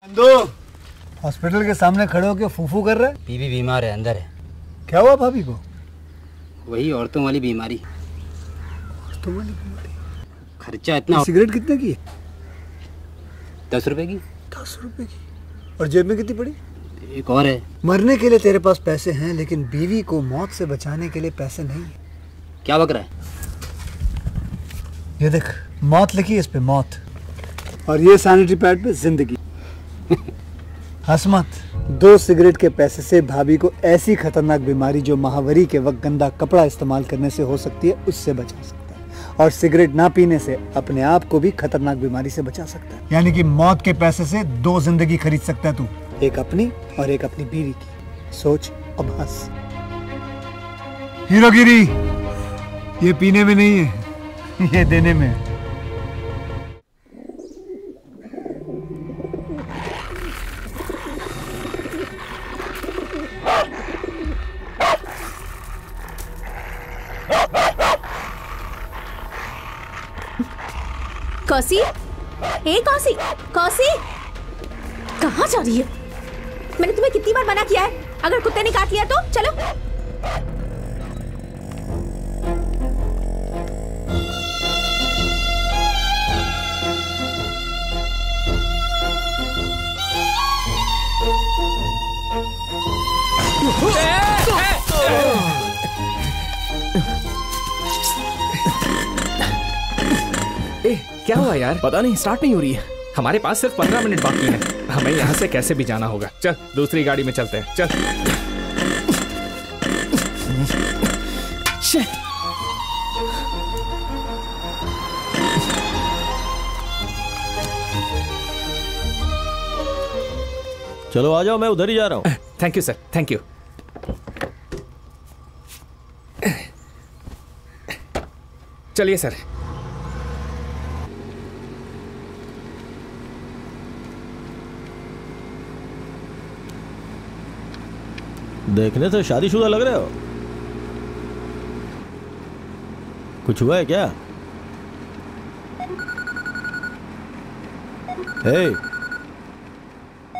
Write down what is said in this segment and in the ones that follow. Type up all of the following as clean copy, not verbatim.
दो हॉस्पिटल के सामने खड़े होकर फूफू कर रहा है। बीवी बीमार है, अंदर है। क्या हुआ भाभी को? वही औरतों वाली बीमारी। औरतों वाली बीमारी? खर्चा इतना। सिगरेट कितने की है? 10 रुपए की। 10 रुपए की? और जेब में कितनी पड़ी? एक और है। मरने के लिए तेरे पास पैसे हैं, लेकिन बीवी को मौत से बचाने के लिए पैसे नहीं है। क्या बक रहा है? ये देख, मौत लिखी है इस पे, मौत। और ये सैनिटरी पैड पे जिंदगी। हंस मत। 2 सिगरेट के पैसे से भाभी को ऐसी खतरनाक बीमारी जो महावरी के वक्त गंदा कपड़ा इस्तेमाल करने से हो सकती है, उससे बचा सकता है। और सिगरेट ना पीने से अपने आप को भी खतरनाक बीमारी से बचा सकता है। यानी कि मौत के पैसे से 2 जिंदगी खरीद सकता है तू, एक अपनी और एक अपनी बीवी की। सोच, अब हंस। हीरोगिरी ये पीने में नहीं है, ये देने में है। कौसी, ए कौसी, कौसी, कहाँ जा रही है? मैंने तुम्हें कितनी बार मना किया है, अगर कुत्ते ने काट लिया तो चलो। क्या हुआ यार? पता नहीं, स्टार्ट नहीं हो रही है। हमारे पास सिर्फ 15 मिनट बाकी है। हमें यहाँ से कैसे भी जाना होगा। चल दूसरी गाड़ी में चलते हैं, चल। चलो आ जाओ, मैं उधर ही जा रहा हूँ। Thank you sir, thank you. चलिए सर। देखने से शादीशुदा लग रहे हो। कुछ हुआ है क्या? हे,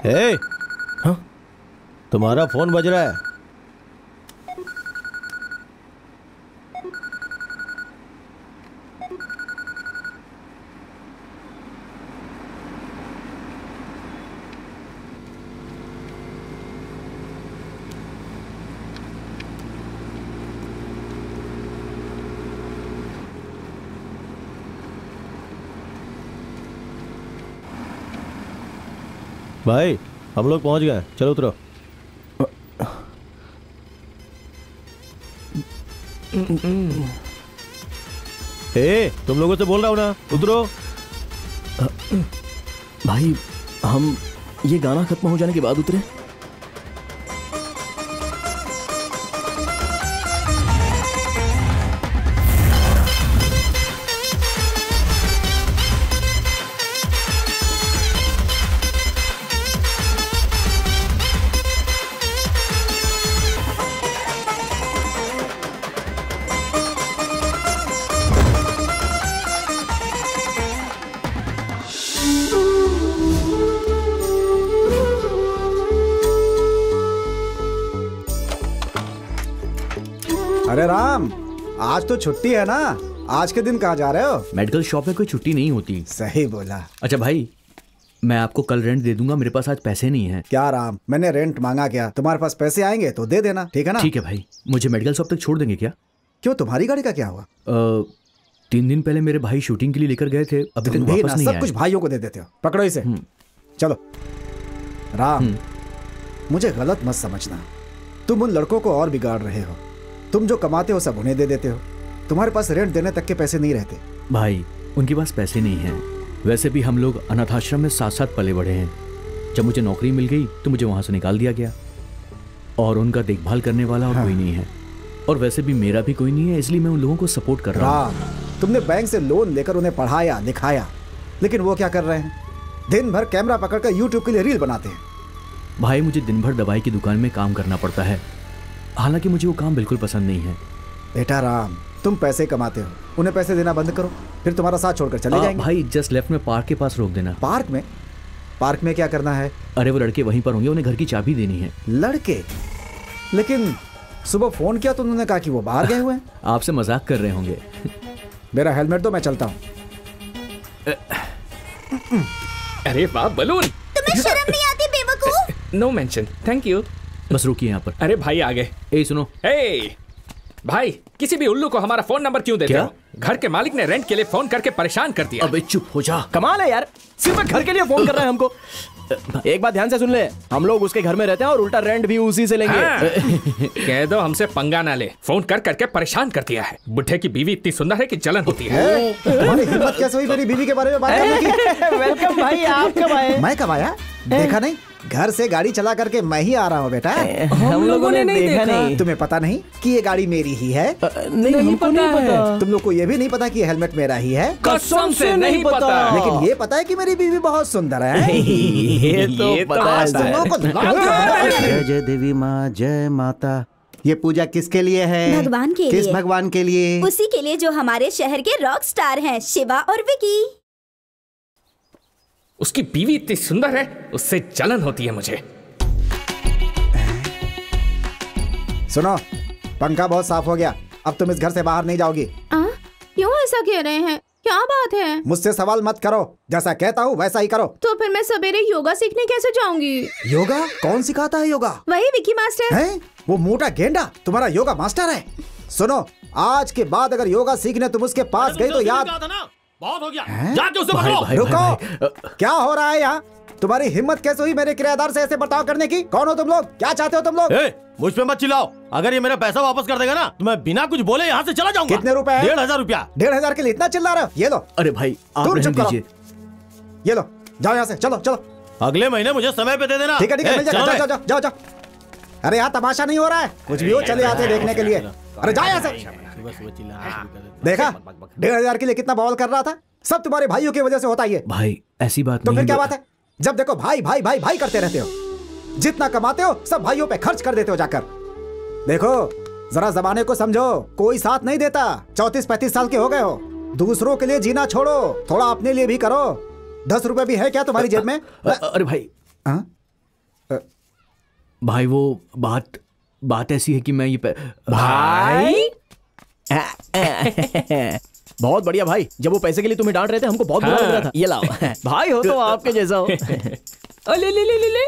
हे, हाँ? तुम्हारा फोन बज रहा है। भाई हम लोग पहुंच गए, चलो उतरो। ए, तुम लोगों से बोल रहा हूं ना, उतरो। भाई हम ये गाना खत्म हो जाने के बाद उतरे। अरे राम, आज तो छुट्टी है ना, आज के दिन कहाँ जा रहे हो? मेडिकल शॉप में कोई छुट्टी नहीं होती। सही बोला। अच्छा भाई, मैं आपको कल रेंट दे दूंगा, मेरे पास आज पैसे नहीं हैं। क्या राम, मैंने रेंट मांगा क्या? तुम्हारे पास पैसे आएंगे तो दे देना, ठीक है ना? ठीक है भाई, मुझे मेडिकल शॉप तक छोड़ देंगे क्या? क्यों, तुम्हारी गाड़ी का क्या हुआ? 3 दिन पहले मेरे भाई शूटिंग के लिए लेकर गए थे, अभी तक वापस नहीं आए। सब कुछ भाइयों को दे देते हो। पकड़ो इसे, चलो। राम, मुझे गलत मत समझना, तुम उन लड़कों को और बिगाड़ रहे हो। तुम जो कमाते हो सब उन्हें दे देते हो। तुम्हारे पास रेंट देने तक के पैसे नहीं रहते। भाई उनके पास पैसे नहीं हैं। वैसे भी हम लोग अनाथ आश्रम में साथ साथ पले बढ़े हैं। जब मुझे नौकरी मिल गई तो मुझे वहां से निकाल दिया गया, और उनका देखभाल करने वाला और कोई नहीं है। और वैसे भी मेरा भी कोई नहीं है, इसलिए मैं उन लोगों को सपोर्ट कर रहा हूँ। तुमने बैंक से लोन लेकर उन्हें पढ़ाया लिखाया, लेकिन वो क्या कर रहे हैं? दिन भर कैमरा पकड़कर यूट्यूब के लिए रील बनाते हैं। भाई मुझे दिन भर दवाई की दुकान में काम करना पड़ता है, हालांकि मुझे वो काम बिल्कुल पसंद नहीं है। बेटा राम, तुम पैसे कमाते हो, उन्हें पैसे देना बंद करो, फिर तुम्हारा साथ छोड़कर चले जाएंगे। भाई जस्ट लेफ्ट में पार्क के पास रोक देना। पार्क में? पार्क में क्या करना है? अरे वो लड़के वहीं पर होंगे, उन्हें घर की चाबी देनी है। लड़के? लेकिन सुबह फोन किया तो उन्होंने कहा कि वो बाहर गए हुए हैं। आपसे मजाक कर रहे होंगे। मेरा हेलमेट दो, मैं चलता हूँ। अरे वाह बलून, तुम्हें शर्म नहीं आती बेवकूफ? No mention, thank you. बस रुकिए यहाँ पर। अरे भाई आ गए। ए सुनो, ए भाई, किसी भी उल्लू को हमारा फोन नंबर क्यों देते क्या? हो? घर के मालिक ने रेंट के लिए फोन करके परेशान कर दिया। अबे चुप हो जा। कमाल है यार, सिर्फ घर के लिए फोन कर रहा है हमको। एक बात ध्यान से सुन ले, हम लोग उसके घर में रहते हैं और उल्टा रेंट भी उसी से लेंगे। हाँ। कह दो हमसे पंगा ना ले, फोन कर करके परेशान कर दिया है। बुढ़े की बीवी इतनी सुंदर है कि जलन होती है। तुम्हारी हिम्मत कैसे हुई मेरी बीवी के बारे में बात करने की? वेलकम भाई, आप कब आए? मैं कब आया? देखा नहीं? घर से गाड़ी चला करके मैं ही आ रहा हूँ बेटा। हम लोगों ने नहीं देखा। तुम्हें पता नहीं कि ये गाड़ी मेरी ही है? नहीं, हमको नहीं पता। तुम लोग को ये भी नहीं पता कि ये हेलमेट मेरा ही है? कसम से नहीं पता। लेकिन ये पता है कि मेरी बीवी बहुत सुंदर है। ये तो पता है तुम लोगों को जय जय देवी माँ, जय माता। ये पूजा किसके लिए है? भगवान के किस लिए। भगवान के लिए? उसी के लिए जो हमारे शहर के रॉक स्टार हैं, शिवा और विकी। उसकी बीवी इतनी सुंदर है, उससे जलन होती है मुझे। सुनो, पंखा बहुत साफ हो गया, अब तुम इस घर से बाहर नहीं जाओगी। क्यों ऐसा कह रहे हैं? क्या बात है? मुझसे सवाल मत करो, जैसा कहता हूँ वैसा ही करो। तो फिर मैं सवेरे योगा सीखने कैसे जाऊंगी? योगा? कौन सिखाता है योगा? वही विकी मास्टर। हैं? वो मोटा गेंडा तुम्हारा योगा मास्टर है? सुनो, आज के बाद अगर योगा सीखने तुम उसके पास गई तो याद। बहुत हो गया, जाके उसे पकड़ो। रुको, क्या हो रहा है यहाँ? तुम्हारी हिम्मत कैसे हुई मेरे किराएदार से ऐसे बर्ताव करने की? कौन हो तुम लोग? क्या चाहते हो तुम लोग? मुझ पे मत चिल्लाओ। अगर ये मेरा पैसा वापस कर देगा ना तो मैं बिना कुछ बोले यहाँ से चला जाऊंगा। कितने रुपए? 1500 रुपया। 1500 के लिए इतना चिल्ला रहे हो? ये लो। अरे भाई आप तुम रहने चुप करो। दीजिए। ये लो, जाओ यहाँ से, चलो चलो। अगले महीने मुझे समय पे दे देना। ठीक है ठीक है, मिल जाएगा। चलो जाओ जाओ जाओ जाओ। अरे यहाँ तमाशा नहीं हो रहा है, कुछ भी हो चले आते हैं देखने के लिए। अरे जाओ यहाँ से। देखा 1500 के लिए कितना बवाल कर रहा था? सब तुम्हारे भाइयों की वजह से होता ही है। भाई ऐसी बात तो नहीं। फिर क्या बात है? जब देखो भाई भाई भाई भाई करते रहते हो। जितना कमाते हो सब भाइयों पे खर्च कर देते हो जाकर। देखो जरा जमाने को समझो, कोई साथ नहीं देता। 34-35 साल के हो गए हो, दूसरों के लिए जीना छोड़ो, थोड़ा अपने लिए भी करो। 10 रुपए भी है क्या तुम्हारी जेब में? अरे भाई भाई वो बात ऐसी है कि मैं ये भाई बहुत बढ़िया भाई, जब वो पैसे के लिए तुम्हें डांट रहे थे हमको बहुत बुरा लग रहा था। ये लाओ भाई हो तो आपके जैसा हो। ले ले ले ले ले।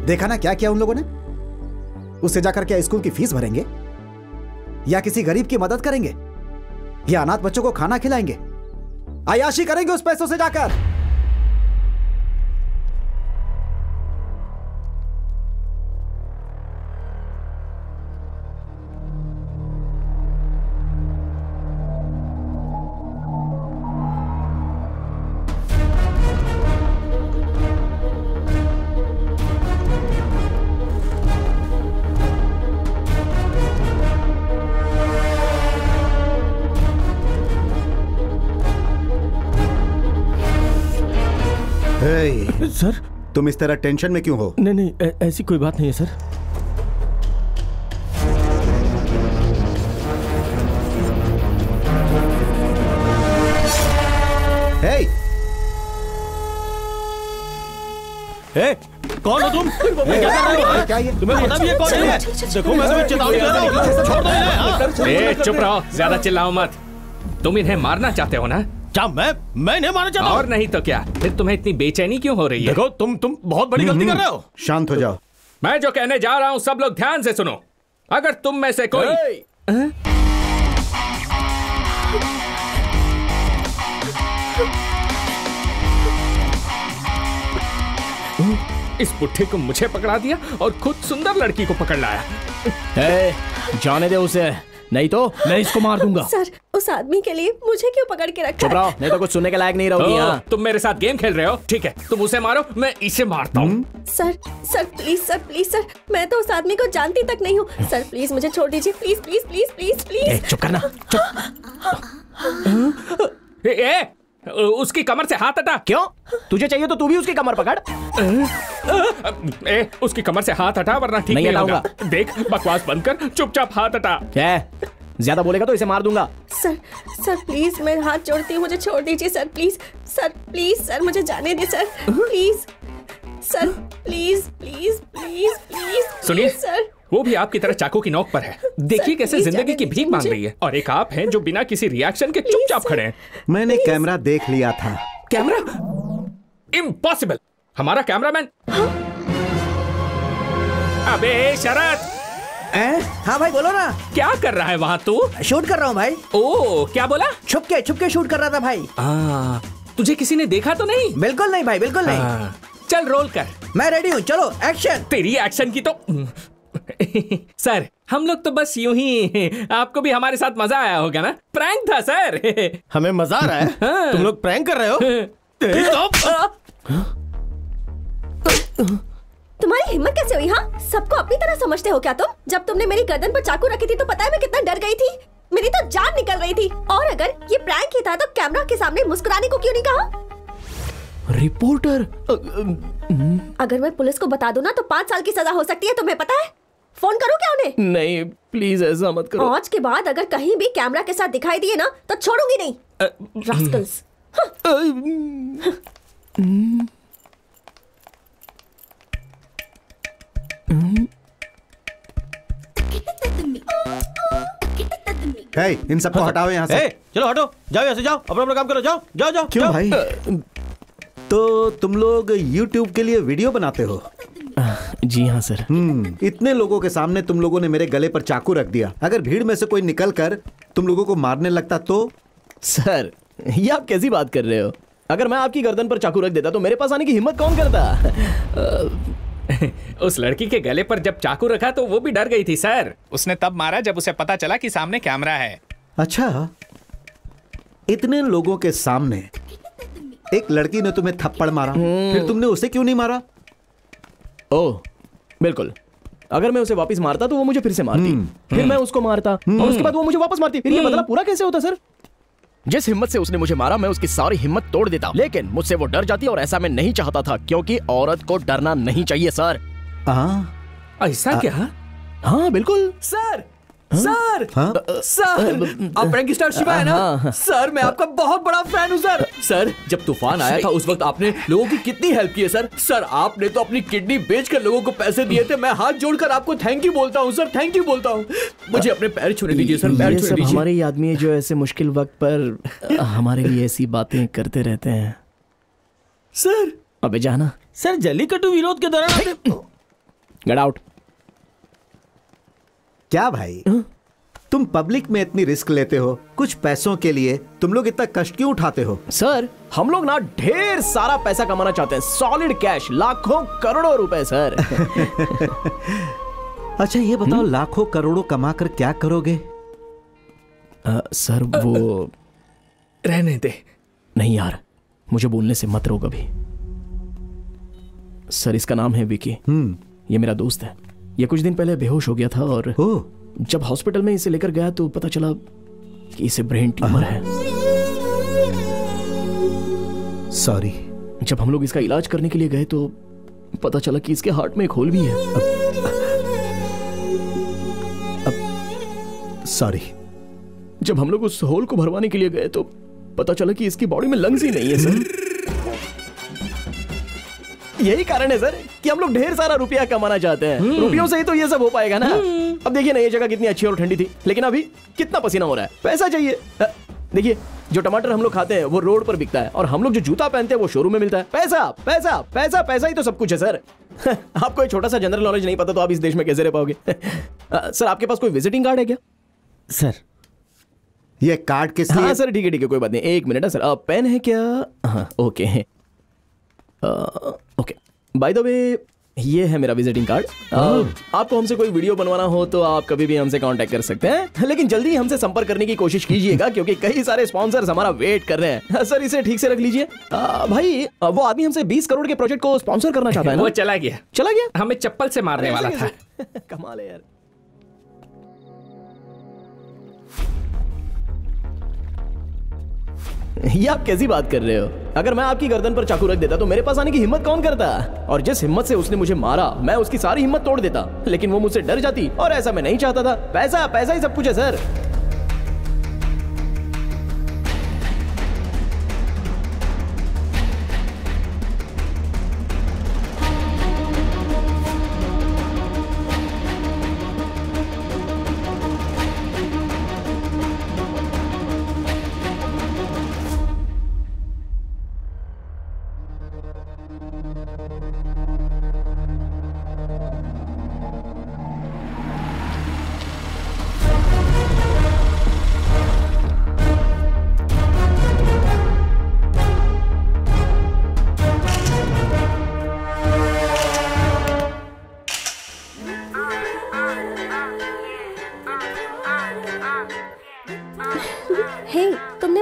देखा ना क्या किया उन लोगों ने? उससे जाकर क्या स्कूल की फीस भरेंगे, या किसी गरीब की मदद करेंगे, या अनाथ बच्चों को खाना खिलाएंगे, अय्याशी करेंगे उस पैसों से जाकर। सर तुम इस तरह टेंशन में क्यों हो? नहीं नहीं, ऐसी कोई बात नहीं है सर। कौन हो तुम? क्या कर रहे हो? क्या ये? तुम्हें पता भी है कौन है? देखो मैं तुम्हें चेतावनी दे रहा हूँ, छोड़ दो इन्हें। चुप रहो, ज्यादा चिल्लाओ मत। तुम इन्हें मारना चाहते हो ना? क्या मैं इन्हें मारना चाहता हूँ? और नहीं तो क्या, फिर तुम्हें इतनी बेचैनी क्यों हो रही है? देखो तुम बहुत बड़ी गलती कर रहे हो। शांत हो जाओ। मैं जो कहने जा रहा हूँ सब लोग ध्यान से सुनो। अगर तुम में से कोई इस बुढ़े को मुझे पकड़ा दिया और खुद सुंदर लड़की को पकड़ लाया। जाने दे उसे, नहीं तो मैं इसको मार दूंगा। सर, उस आदमी के लिए मुझे क्यों पकड़ के रखा? चुप रहो, नहीं तो कुछ सुनने के लायक नहीं रहोगी। यहाँ तुम मेरे साथ गेम खेल रहे हो, ठीक है? तुम उसे मारो, मैं इसे मारता हूँ। सर प्लीज सर, मैं तो उस आदमी को जानती तक नहीं हूँ। सर प्लीज मुझे छोड़ दीजिए, please please please please please. चुप करना, उसकी कमर से हाथ हटा। क्यों? तुझे चाहिए तो तू भी उसकी कमर पकड़। उसकी कमर से हाथ हटा वरना ठीक नहीं नहीं होगा। हटाऊंगा। देख बकवास बंद कर, चुपचाप हाथ हटा। क्या है? ज्यादा बोलेगा तो इसे मार दूंगा। सर सर प्लीज मैं हाथ जोड़ती हूँ, मुझे छोड़ दीजिए सर प्लीज सर मुझे जाने दे sir please sir please please please please सुनिए सर। वो भी आपकी तरह चाकू की नोक पर है। देखिए कैसे प्लीज जिंदगी जाने की भीख दीजिए मांग मुझे। रही है, और एक आप हैं जो बिना किसी रिएक्शन के चुपचाप खड़े हैं। मैंने कैमरा देख लिया था। कैमरा? इम्पॉसिबल। हमारा कैमरामैन। अबे शरद, हाँ भाई बोलो ना। क्या कर रहा है वहाँ तू? शूट कर रहा हूँ भाई। ओ क्या बोला? छुप के शूट कर रहा था भाई। तुझे किसी ने देखा तो नहीं? बिल्कुल नहीं भाई, बिल्कुल नहीं। चल रोल कर। मैं रेडी हूँ, चलो एक्शन। तेरी एक्शन की तो सर हम लोग तो बस यूं ही, आपको भी हमारे साथ मजा आया होगा ना? प्रैंक था सर। हमें मजा आ रहा है? हाँ। तुम लोग प्रैंक कर रहे हो? तुम्हारी हिम्मत कैसे हुई? हाँ, सबको अपनी तरह समझते हो क्या तुम? जब तुमने मेरी गर्दन पर चाकू रखी थी तो पता है मैं कितना डर गई थी। मेरी तो जान निकल रही थी। और अगर ये प्रैंक ही था तो कैमरा के सामने मुस्कुराने को क्यों नहीं कहा? रिपोर्टर। अगर मैं पुलिस को बता दूं ना तो 5 साल की सजा हो सकती है, तुम्हें पता है? फोन करूं क्या उन्हें? नहीं प्लीज ऐसा मत करो। आज के बाद अगर कहीं भी कैमरा के साथ दिखाई दिए ना तो छोड़ूंगी नहीं। रास्कल्स। हे, इन सबको हटाओ यहाँ से। चलो हटो, जाओ यहाँ से, जाओ अपना अपना काम करो, जाओ जाओ जाओ। क्यों भाई? तो तुम लोग YouTube के लिए वीडियो बनाते हो? जी हाँ सर। इतने लोगों के सामने तुम लोगों ने मेरे गले पर चाकू रख दिया। अगर भीड़ में से कोई निकल कर तुम लोगों को मारने लगता तो? सर ये आप कैसी बात कर रहे हो? अगर मैं आपकी गर्दन पर चाकू रख देता तो मेरे पास आने की हिम्मत कौन करता? उस लड़की के गले पर जब चाकू रखा तो वो भी डर गई थी सर। उसने तब मारा जब उसे पता चला कि सामने कैमरा है। अच्छा, इतने लोगों के सामने एक लड़की ने तुम्हें थप्पड़ मारा, फिर तुमने उसे क्यों नहीं मारा? ओह बिल्कुल, अगर मैं उसे वापस मारता तो वो मुझे फिर से मारती, फिर मैं उसको मारता और उसके बाद वो मुझे वापस मारती। फिर ये बदला पूरा कैसे होता सर? जिस हिम्मत से उसने मुझे मारा मैं उसकी सारी हिम्मत तोड़ देता, लेकिन मुझसे वो डर जाती और ऐसा मैं नहीं चाहता था क्योंकि औरत को डरना नहीं चाहिए सर। ऐसा क्या? हाँ बिल्कुल सर सर सर आप प्रैंक स्टार शिवा है ना? सर मैं आपका बहुत बड़ा फैन हूँ सर। सर जब तूफान आया था उस वक्त आपने लोगों की कितनी हेल्प की है सर। सर आपने तो अपनी किडनी बेचकर लोगों को पैसे दिए थे। मैं हाथ जोड़कर आपको थैंक यू बोलता हूँ सर, थैंक यू बोलता हूँ। मुझे अपने पैर छूने दीजिए सर, पैर छूने दीजिए। हमारे ही आदमी है जो ऐसे मुश्किल वक्त पर हमारे लिए ऐसी बातें करते रहते हैं। सर अबे जाना। सर जल्लीकट्टू विरोध के दौरान गेट आउट। क्या भाई, तुम पब्लिक में इतनी रिस्क लेते हो कुछ पैसों के लिए? तुम लोग इतना कष्ट क्यों उठाते हो? सर हम लोग ना ढेर सारा पैसा कमाना चाहते हैं, सॉलिड कैश, लाखों करोड़ों रुपए सर। अच्छा ये बताओ, लाखों करोड़ों कमाकर क्या करोगे? सर वो रहने दे। नहीं यार, मुझे बोलने से मत रोक अभी। सर इसका नाम है विकी। ये मेरा दोस्त है। ये कुछ दिन पहले बेहोश हो गया था और जब हॉस्पिटल में इसे लेकर गया तो पता चला कि इसे ब्रेन ट्यूमर है। सॉरी। जब हम लोग इसका इलाज करने के लिए गए तो पता चला कि इसके हार्ट में एक होल भी है। सॉरी। जब हम लोग उस होल को भरवाने के लिए गए तो पता चला कि इसकी बॉडी में लंग्स ही नहीं है सर। यही कारण है सर कि हम लोग ढेर सारा रुपया कमाना चाहते हैं। रुपयों से ही तो ये सब हो पाएगा ना। अब देखिए ना, ये जगह कितनी अच्छी और ठंडी थी, लेकिन अभी कितना पसीना हो रहा है। पैसा चाहिए। देखिए जो टमाटर हम लोग खाते हैं वो रोड पर बिकता है और हम लोग जो जूता पहनते हैं वो शोरूम में मिलता है। पैसा पैसा पैसा पैसा ही तो सब कुछ है सर। आपको एक छोटा सा जनरल नॉलेज नहीं पता तो आप इस देश में कैसे रह पाओगे? सर आपके पास कोई विजिटिंग कार्ड है क्या? सर ये कार्ड किस लिए? हाँ सर ठीक है कोई बात नहीं, एक मिनट है सर। पेन है क्या? हाँ okay okay. By the way ये है मेरा विजिटिंग कार्ड। आपको हमसे कोई वीडियो बनवाना हो तो आप कभी भी हमसे कांटेक्ट कर सकते हैं, लेकिन जल्दी हमसे संपर्क करने की कोशिश कीजिएगा क्योंकि कई सारे स्पॉन्सर्स हमारा वेट कर रहे हैं। सर इसे ठीक से रख लीजिए। भाई वो आदमी हमसे 20 करोड़ के प्रोजेक्ट को स्पॉन्सर करना चाहता है ना? वो चला गया। हमें चप्पल से मारने वाला था। कमाल है यार। ये आप कैसी बात कर रहे हो? अगर मैं आपकी गर्दन पर चाकू रख देता तो मेरे पास आने की हिम्मत कौन करता? और जिस हिम्मत से उसने मुझे मारा, मैं उसकी सारी हिम्मत तोड़ देता, लेकिन वो मुझसे डर जाती, और ऐसा मैं नहीं चाहता था। पैसा पैसा ही सब कुछ है सर।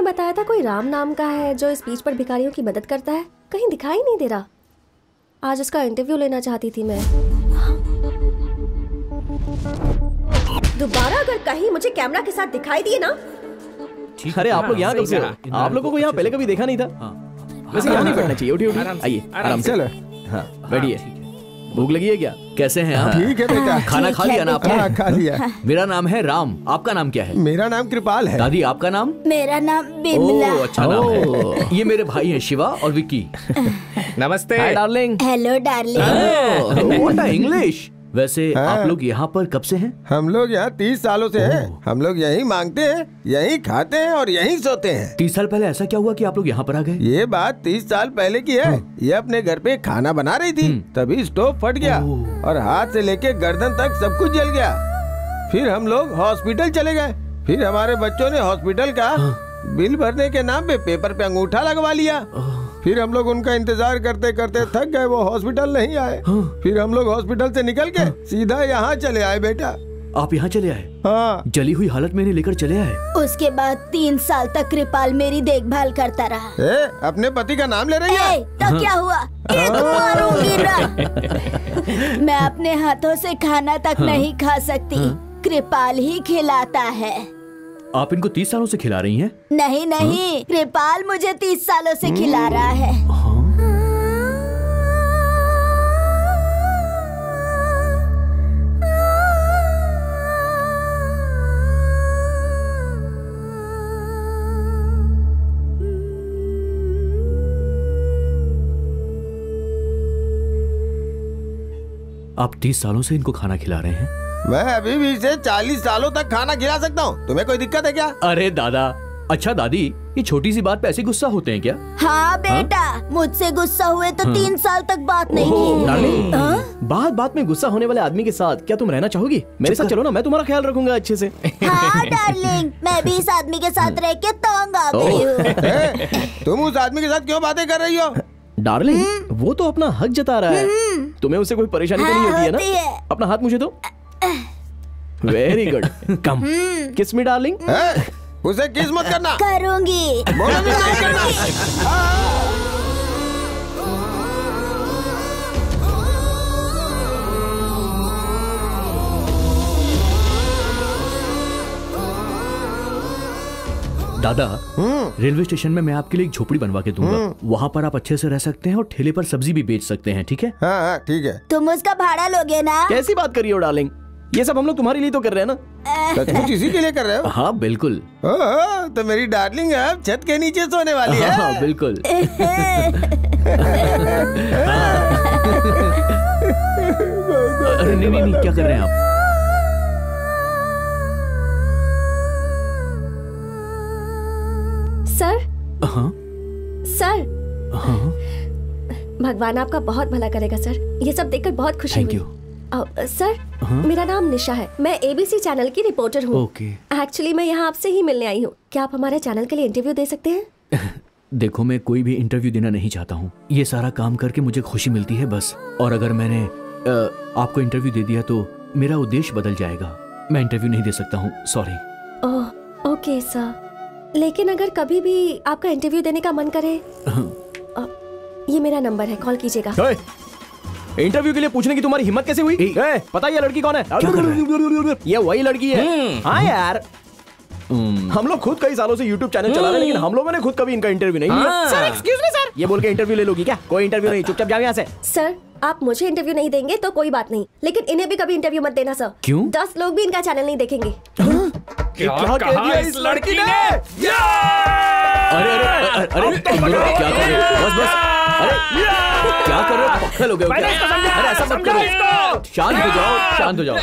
बताया था कोई राम नाम का है जो इस बीच पर भिखारियों की मदद करता है, कहीं दिखाई नहीं दे रहा। आज उसका इंटरव्यू लेना चाहती थी मैं। दोबारा अगर कहीं मुझे कैमरा के साथ दिखाई दिए ना। अरे आप लोग यहाँ कब से हो? आप लोगों को यहाँ पहले कभी देखा नहीं था। वैसे यहाँ नहीं बैठना चाहिए। उठिए आइए आराम से। हाँ बैठिए। भूख लगी है क्या? कैसे हैं आप? ठीक है बेटा। खाना खा लिया ना आपने? हाँ खा लिया। मेरा नाम है राम, आपका नाम क्या है? मेरा नाम कृपाल है। दादी आपका नाम? मेरा नाम बिमला। अच्छा नाम है। ये मेरे भाई हैं शिवा और विक्की। नमस्ते। Hi darling. Hello darling. What a English. वैसे आप लोग यहाँ पर कब से हैं? हम लोग यहाँ 30 सालों से हैं। हम लोग यहीं मांगते हैं, यहीं खाते हैं और यहीं सोते हैं। 30 साल पहले ऐसा क्या हुआ कि आप लोग यहाँ पर आ गए? ये बात 30 साल पहले की है। ये अपने घर पे खाना बना रही थी, तभी स्टोव फट गया और हाथ से लेके गर्दन तक सब कुछ जल गया। फिर हम लोग हॉस्पिटल चले गए। फिर हमारे बच्चों ने हॉस्पिटल का बिल भरने के नाम पे पेपर पे अंगूठा लगवा लिया। फिर हम लोग उनका इंतजार करते करते थक गए, वो हॉस्पिटल नहीं आए। फिर हम लोग हॉस्पिटल से निकल के सीधा यहाँ चले आए। बेटा आप यहाँ चले आए? हाँ। जली हुई हालत में लेकर चले आए? उसके बाद 3 साल तक कृपाल मेरी देखभाल करता रहा। अपने पति का नाम ले रही है? तो क्या हुआ? एक मारूंगी ना। मैं अपने हाथों से खाना तक नहीं खा सकती, कृपाल ही खिलाता है। आप इनको 30 सालों से खिला रही हैं? नहीं नहीं, कृपाल मुझे 30 सालों से खिला रहा है। आप 30 सालों से इनको खाना खिला रहे हैं? मैं अभी भी इसे 40 सालों तक खाना खिला सकता हूँ। तुम्हें कोई दिक्कत है क्या? अरे दादा, अच्छा दादी, ये छोटी सी बात पे ऐसे गुस्सा होते हैं क्या? हाँ बेटा, मुझसे गुस्सा हुए तो 3 साल तक बात नहीं की। बात बात में गुस्सा होने वाले आदमी के साथ क्या तुम रहना चाहोगी? मेरे साथ चलो ना, मैं तुम्हारा ख्याल रखूंगा अच्छे से। हाँ डार्लिंग, मैं भी इस आदमी के साथ रह के तंग आ गई हूँ। तुम उस आदमी के साथ क्यों बातें कर रही हो? डार्लिंग, वो तो अपना हक जता रहा है। तुम्हें उससे कोई परेशानी तो नहीं होती है ना? अपना हाथ मुझे दो। वेरी गुड, कम किस मी डार्लिंग। उसे किस मत करना। करूंगी। बोलो भी नहीं करना। दादा, रेलवे स्टेशन में मैं आपके लिए एक झोपड़ी बनवा के दूंगा। वहाँ पर आप अच्छे से रह सकते हैं और ठेले पर सब्जी भी बेच सकते हैं, ठीक है? हाँ ठीक है। तुम उसका भाड़ा लोगे ना? कैसी बात करी हो डार्लिंग, ये सब हम लोग तुम्हारे लिए तो कर रहे हैं ना। सचमुच इसी के लिए कर रहे हो? हाँ बिल्कुल। तो मेरी डार्लिंग अब छत के नीचे सोने वाली है। हाँ बिल्कुल। अरे नहीं नहीं, क्या कर रहे हैं आप? सर। हाँ सर। हाँ। भगवान आपका बहुत भला करेगा सर। ये सब देखकर बहुत खुशी हुई। Thank you. सर, मेरा नाम निशा है। मैं एबीसी चैनल की रिपोर्टर हूँ। एक्चुअली मैं यहाँ आपसे ही मिलने आई हूँ। क्या आप हमारे चैनल के लिए इंटरव्यू दे सकते हैं? देखो, मैं कोई भी इंटरव्यू देना नहीं चाहता हूँ। ये सारा काम करके मुझे खुशी मिलती है बस। और अगर मैंने आपको इंटरव्यू दे दिया तो मेरा उद्देश्य बदल जाएगा। मैं इंटरव्यू नहीं दे सकता हूँ, सॉरी। ओह ओके सर, लेकिन अगर कभी भी आपका इंटरव्यू देने का मन करे, ये मेरा नंबर है, कॉल कीजिएगा। इंटरव्यू के लिए पूछने की तुम्हारी हिम्मत कैसे हुई? पता ये लड़की कौन है? ये वही लड़की है। हाँ यार। हम लोग खुद कई सालों से YouTube चैनल चला रहे हैं, लेकिन हम लोगों ने खुद कभी इनका इंटरव्यू नहीं लिया। सर एक्सक्यूज मी सर, ये बोल के इंटरव्यू ले लोगी क्या? कोई इंटरव्यू नहीं, चुपचाप जाओ यहाँ से। सर आप मुझे इंटरव्यू नहीं देंगे तो कोई बात नहीं, लेकिन इन्हें भी कभी इंटरव्यू मत देना सर। क्यों? 10 लोग भी इनका चैनल नहीं देखेंगे। क्या कहा इस लड़की ने? अरे अरे अरे तुम लोग क्या कर रहे हो? बस बस, अरे क्या कर रहे हो? पक्के लोग हो क्या? अरे ऐसा मत करो, शांत हो जाओ, शांत हो जाओ।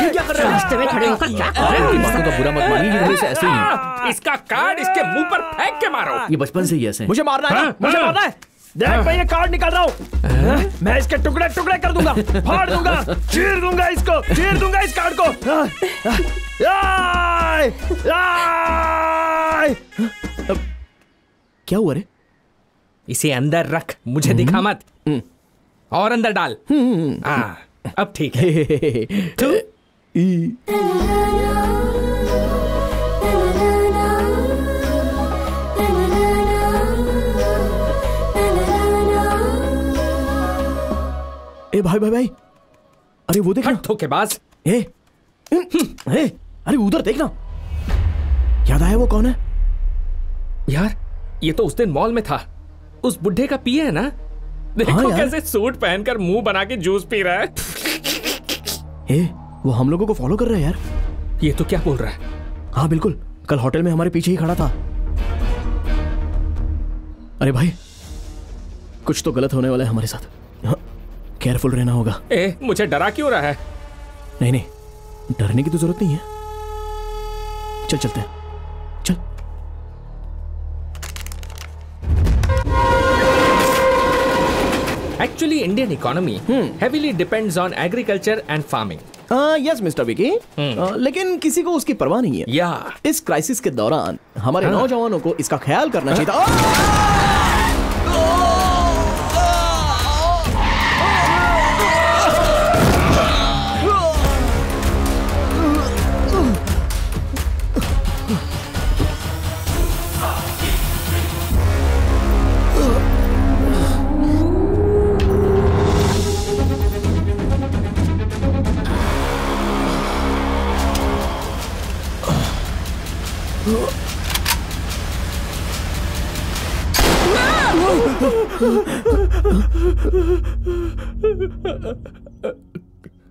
ये क्या कर रहे हो? रास्ते में खड़े होकर क्या कर रहे हो? इन बातों का बुरा मत मानिए, ये वैसे ऐसे ही है। इसका कार्ड इसके मुंह पर फेंक के मारो। ये बचपन से ही ऐसे हैं। मुझे मारना है, मुझे मारना है। देख मैं ये कार्ड निकाल रहा हूँ, मैं इसके टुकड़े टुकड़े कर दूंगा, फाड़ दूंगा, चीर दूंगा इसको, चीर दूंगा इस कार्ड को। क्या हुआ रे? इसे अंदर रख, मुझे दिखा मत। और अंदर डाल। अब ठीक है। ए भाई भाई भाई, अरे वो देखना। धोखेबाज। ए, अरे उधर देखना। याद आया वो कौन है? यार ये तो उस दिन मॉल में था, उस बुढ़े का पिए है ना? देखो कैसे सूट पहनकर मुंह बना के जूस पी रहा है। ए, वो हम लोगों को फॉलो कर रहा है यार। ये तो क्या बोल रहा है? हाँ बिल्कुल, कल होटल में हमारे पीछे ही खड़ा था। अरे भाई कुछ तो गलत होने वाला है हमारे साथ, केयरफुल रहना होगा। मुझे डरा क्यों रहा है? नहीं नहीं, डरने की तो जरूरत नहीं है, चल चलते हैं, चल। Actually, Indian economy heavily depends on agriculture and farming. Yes mister Vicky, लेकिन किसी को उसकी परवाह नहीं है। इस क्राइसिस के दौरान हमारे नौजवानों को इसका ख्याल करना चाहिए था।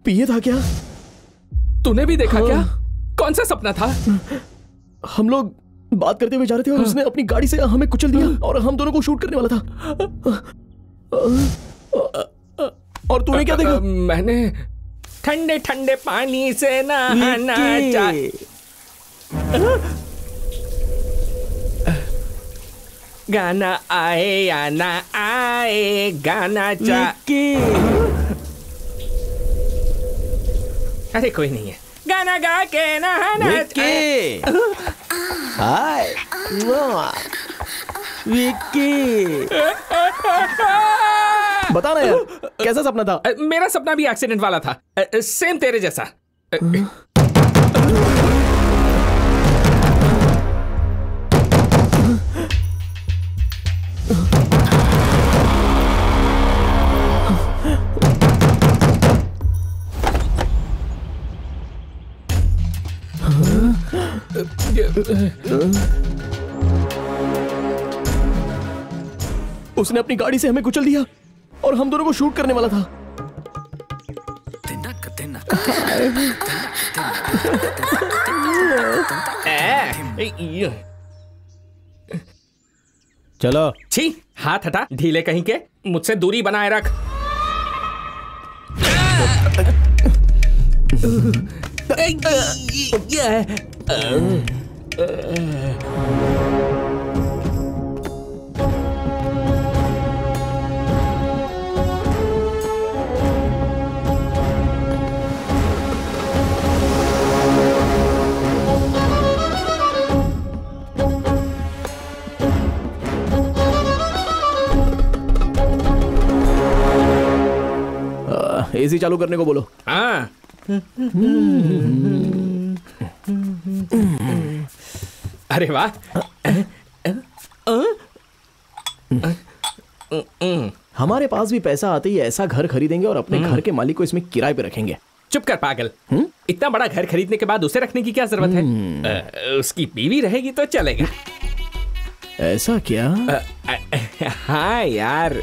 पिए था क्या? तूने भी देखा क्या? कौन सा सपना था? हम लोग बात करते हुए जा रहे थे और उसने अपनी गाड़ी से हमें कुचल दिया और हम दोनों को शूट करने वाला था। और तूने क्या देखा? मैंने ठंडे ठंडे पानी से नहाना चाहिए। गाना आए या ना आए, गाना अरे कोई नहीं है, गाना गा के नहाना चाहिए। हाय विक्की, बता ना यार कैसा सपना था? मेरा सपना भी एक्सीडेंट वाला था, सेम तेरे जैसा। उसने अपनी गाड़ी से हमें कुचल दिया और हम दोनों को शूट करने वाला था। चलो। छी, हाथ हटा, ढीले कहीं के, मुझसे दूरी बनाए रख। एसी चालू करने को बोलो। हाँ। अरे वाह। हमारे पास भी पैसा आते ही ऐसा घर खरीदेंगे और अपने घर के मालिक को इसमें किराए पे रखेंगे। चुप कर पागल। इतना बड़ा घर खरीदने के बाद उसे रखने की क्या जरूरत है? उसकी बीवी रहेगी तो चलेगा। ऐसा क्या? हाँ यार।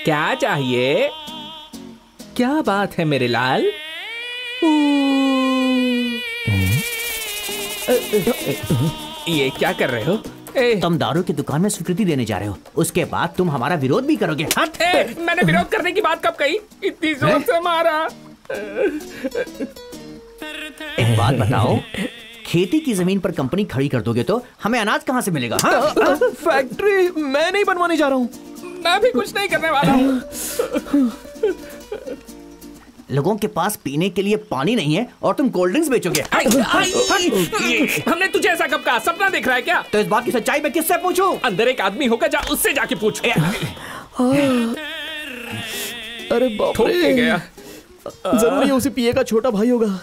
क्या चाहिए? क्या बात है मेरे लाल? ये क्या कर रहे हो? तुम दारू की दुकान में स्वीकृति देने जा रहे हो, उसके बाद तुम हमारा विरोध भी करोगे। मैंने विरोध करने की बात कब कही? इतनी जोर से मारा। एक बात बताओ, खेती की जमीन पर कंपनी खड़ी कर दोगे तो हमें अनाज कहाँ से मिलेगा? हाँ? फैक्ट्री मैं नहीं बनवाने जा रहा हूँ। मैं भी कुछ नहीं करने वाला हूँ। लोगों के पास पीने के लिए पानी नहीं है और तुम कोल्ड ड्रिंक्स बेचोगे। हमने तुझे ऐसा कब कहा? सपना देख रहा है क्या? तो इस बात की सच्चाई मैं किससे पूछूं? अंदर एक आदमी होगा, जा उससे जाके पूछ। अरे बाप रे, गया। जरूर ये उसी पिए का छोटा भाई होगा।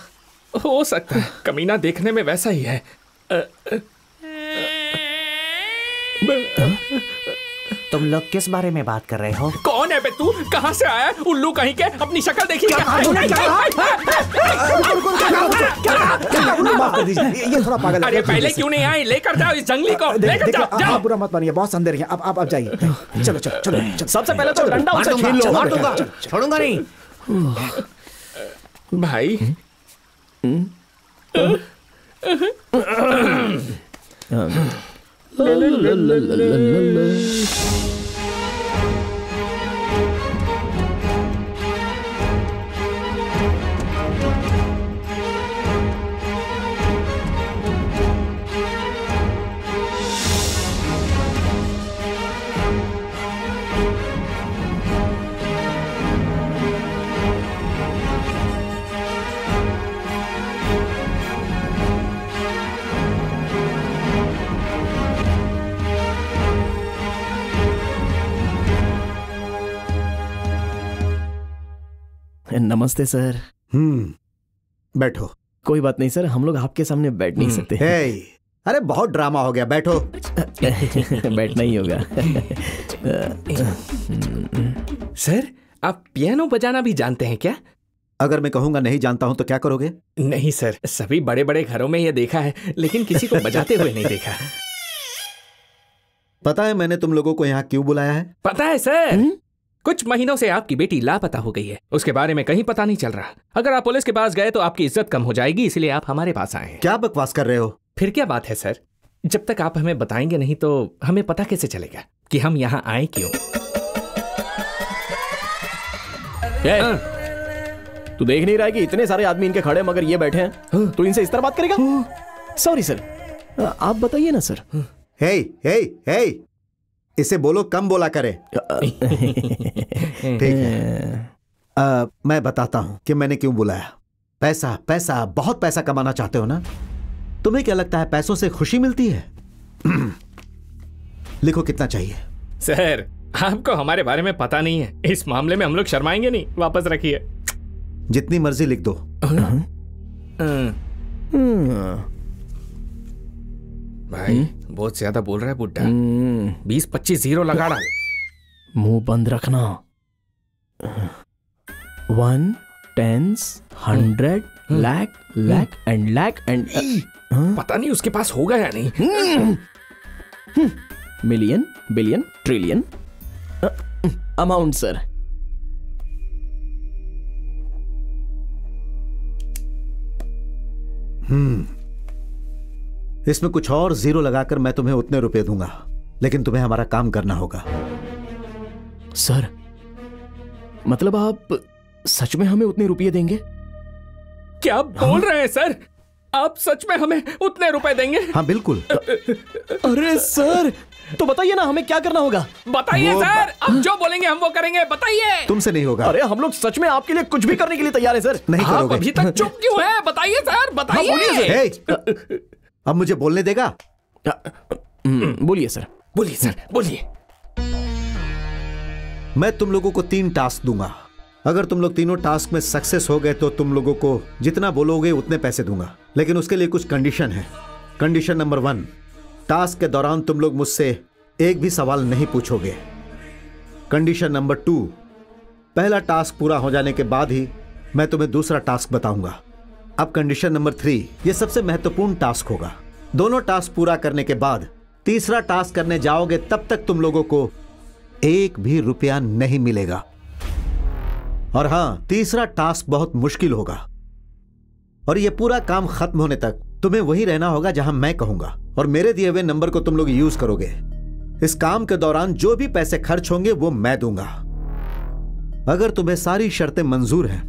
हो सकता है, कमीना देखने में वैसा ही है। तुम लोग किस बारे में बात कर रहे हो? कौन है बे तू? कहाँ से आया? उल्लू कहीं के, अपनी शक्ल देखी क्या? माफ कर दीजिए, ये थोड़ा पागल है। अरे पहले क्यों नहीं आए? लेकर जाओ इस जंगली को, लेकर जाओ। आप बुरा मत मानिए, बहुत अंधेर है। आप जाइए। चलो चलो चलो। सबसे पहले तो डंडा उसे छीन लो। मार दूंगा, छोड़ूंगा नहीं। भाई नमस्ते सर। बैठो। कोई बात नहीं सर, हम लोग आपके सामने बैठ नहीं सकते। अरे बहुत ड्रामा हो गया, बैठो। बैठना ही होगा। सर, आप पियानो बजाना भी जानते हैं क्या? अगर मैं कहूंगा नहीं जानता हूं तो क्या करोगे? नहीं सर, सभी बड़े बड़े घरों में ये देखा है, लेकिन किसी को बजाते हुए नहीं देखा। पता है मैंने तुम लोगों को यहाँ क्यों बुलाया है? पता है सर, कुछ महीनों से आपकी बेटी लापता हो गई है। उसके बारे में कहीं पता नहीं चल रहा। अगर आप पुलिस के पास गए तो आपकी इज्जत कम हो जाएगी, इसलिए आप हमारे पास आए हैं। क्या बकवास कर रहे हो? फिर क्या बात है सर? जब तक आप हमें बताएंगे नहीं तो हमें पता कैसे चलेगा कि हम यहाँ आए क्यों? तू देख नहीं रहा है कि इतने सारे आदमी इनके खड़े मगर ये बैठे हैं? तू इनसे इस तरह बात करेगा? सॉरी सर, आप बताइए ना सर। हे हे हे, इसे बोलो कम बोला करे। ठीक है, मैं बताता हूं कि मैंने क्यों बुलाया। पैसा पैसा, बहुत पैसा कमाना चाहते हो ना? तुम्हें क्या लगता है पैसों से खुशी मिलती है? लिखो कितना चाहिए। सर, आपको हमारे बारे में पता नहीं है, इस मामले में हम लोग शर्माएंगे नहीं। वापस रखिए। जितनी मर्जी लिख दो। भाई बहुत ज्यादा बोल रहा है बुड्ढा। 20-25 जीरो लगा रहा। मुंह बंद रखना। 1 10 100 लाख लाख एंड लाख एंड पता नहीं उसके पास होगा या नहीं। Million billion trillion amount sir. इसमें कुछ और जीरो लगाकर मैं तुम्हें उतने रुपए दूंगा, लेकिन तुम्हें हमारा काम करना होगा। सर, मतलब आप सच में हमें उतने रुपए देंगे? क्या बोल रहे हैं सर? आप सच में हमें उतने रुपए देंगे? हाँ बिल्कुल। अरे सर, तो बताइए ना हमें क्या करना होगा? बताइए सर, आप जो बोलेंगे हम वो करेंगे। बताइए। तुमसे नहीं होगा। अरे हम लोग सच में आपके लिए कुछ भी करने के लिए तैयार है सर। नहीं करोगे। आप अभी तक चुप क्यों हैं? बताइए सर, बताइए। अब मुझे बोलने देगा? बोलिए सर। बोलिए सर, बोलिए। मैं तुम लोगों को 3 टास्क दूंगा। अगर तुम लोग तीनों टास्क में सक्सेस हो गए तो तुम लोगों को जितना बोलोगे उतने पैसे दूंगा, लेकिन उसके लिए कुछ कंडीशन है। कंडीशन नंबर 1, टास्क के दौरान तुम लोग मुझसे एक भी सवाल नहीं पूछोगे। कंडीशन नंबर 2, पहला टास्क पूरा हो जाने के बाद ही मैं तुम्हें दूसरा टास्क बताऊंगा। अब कंडीशन नंबर 3, यह सबसे महत्वपूर्ण टास्क होगा। दोनों टास्क पूरा करने के बाद तीसरा टास्क करने जाओगे, तब तक तुम लोगों को एक भी रुपया नहीं मिलेगा। और हां, तीसरा टास्क बहुत मुश्किल होगा और यह पूरा काम खत्म होने तक तुम्हें वही रहना होगा जहां मैं कहूंगा, और मेरे दिए हुए नंबर को तुम लोग यूज करोगे। इस काम के दौरान जो भी पैसे खर्च होंगे वो मैं दूंगा। अगर तुम्हें सारी शर्तें मंजूर हैं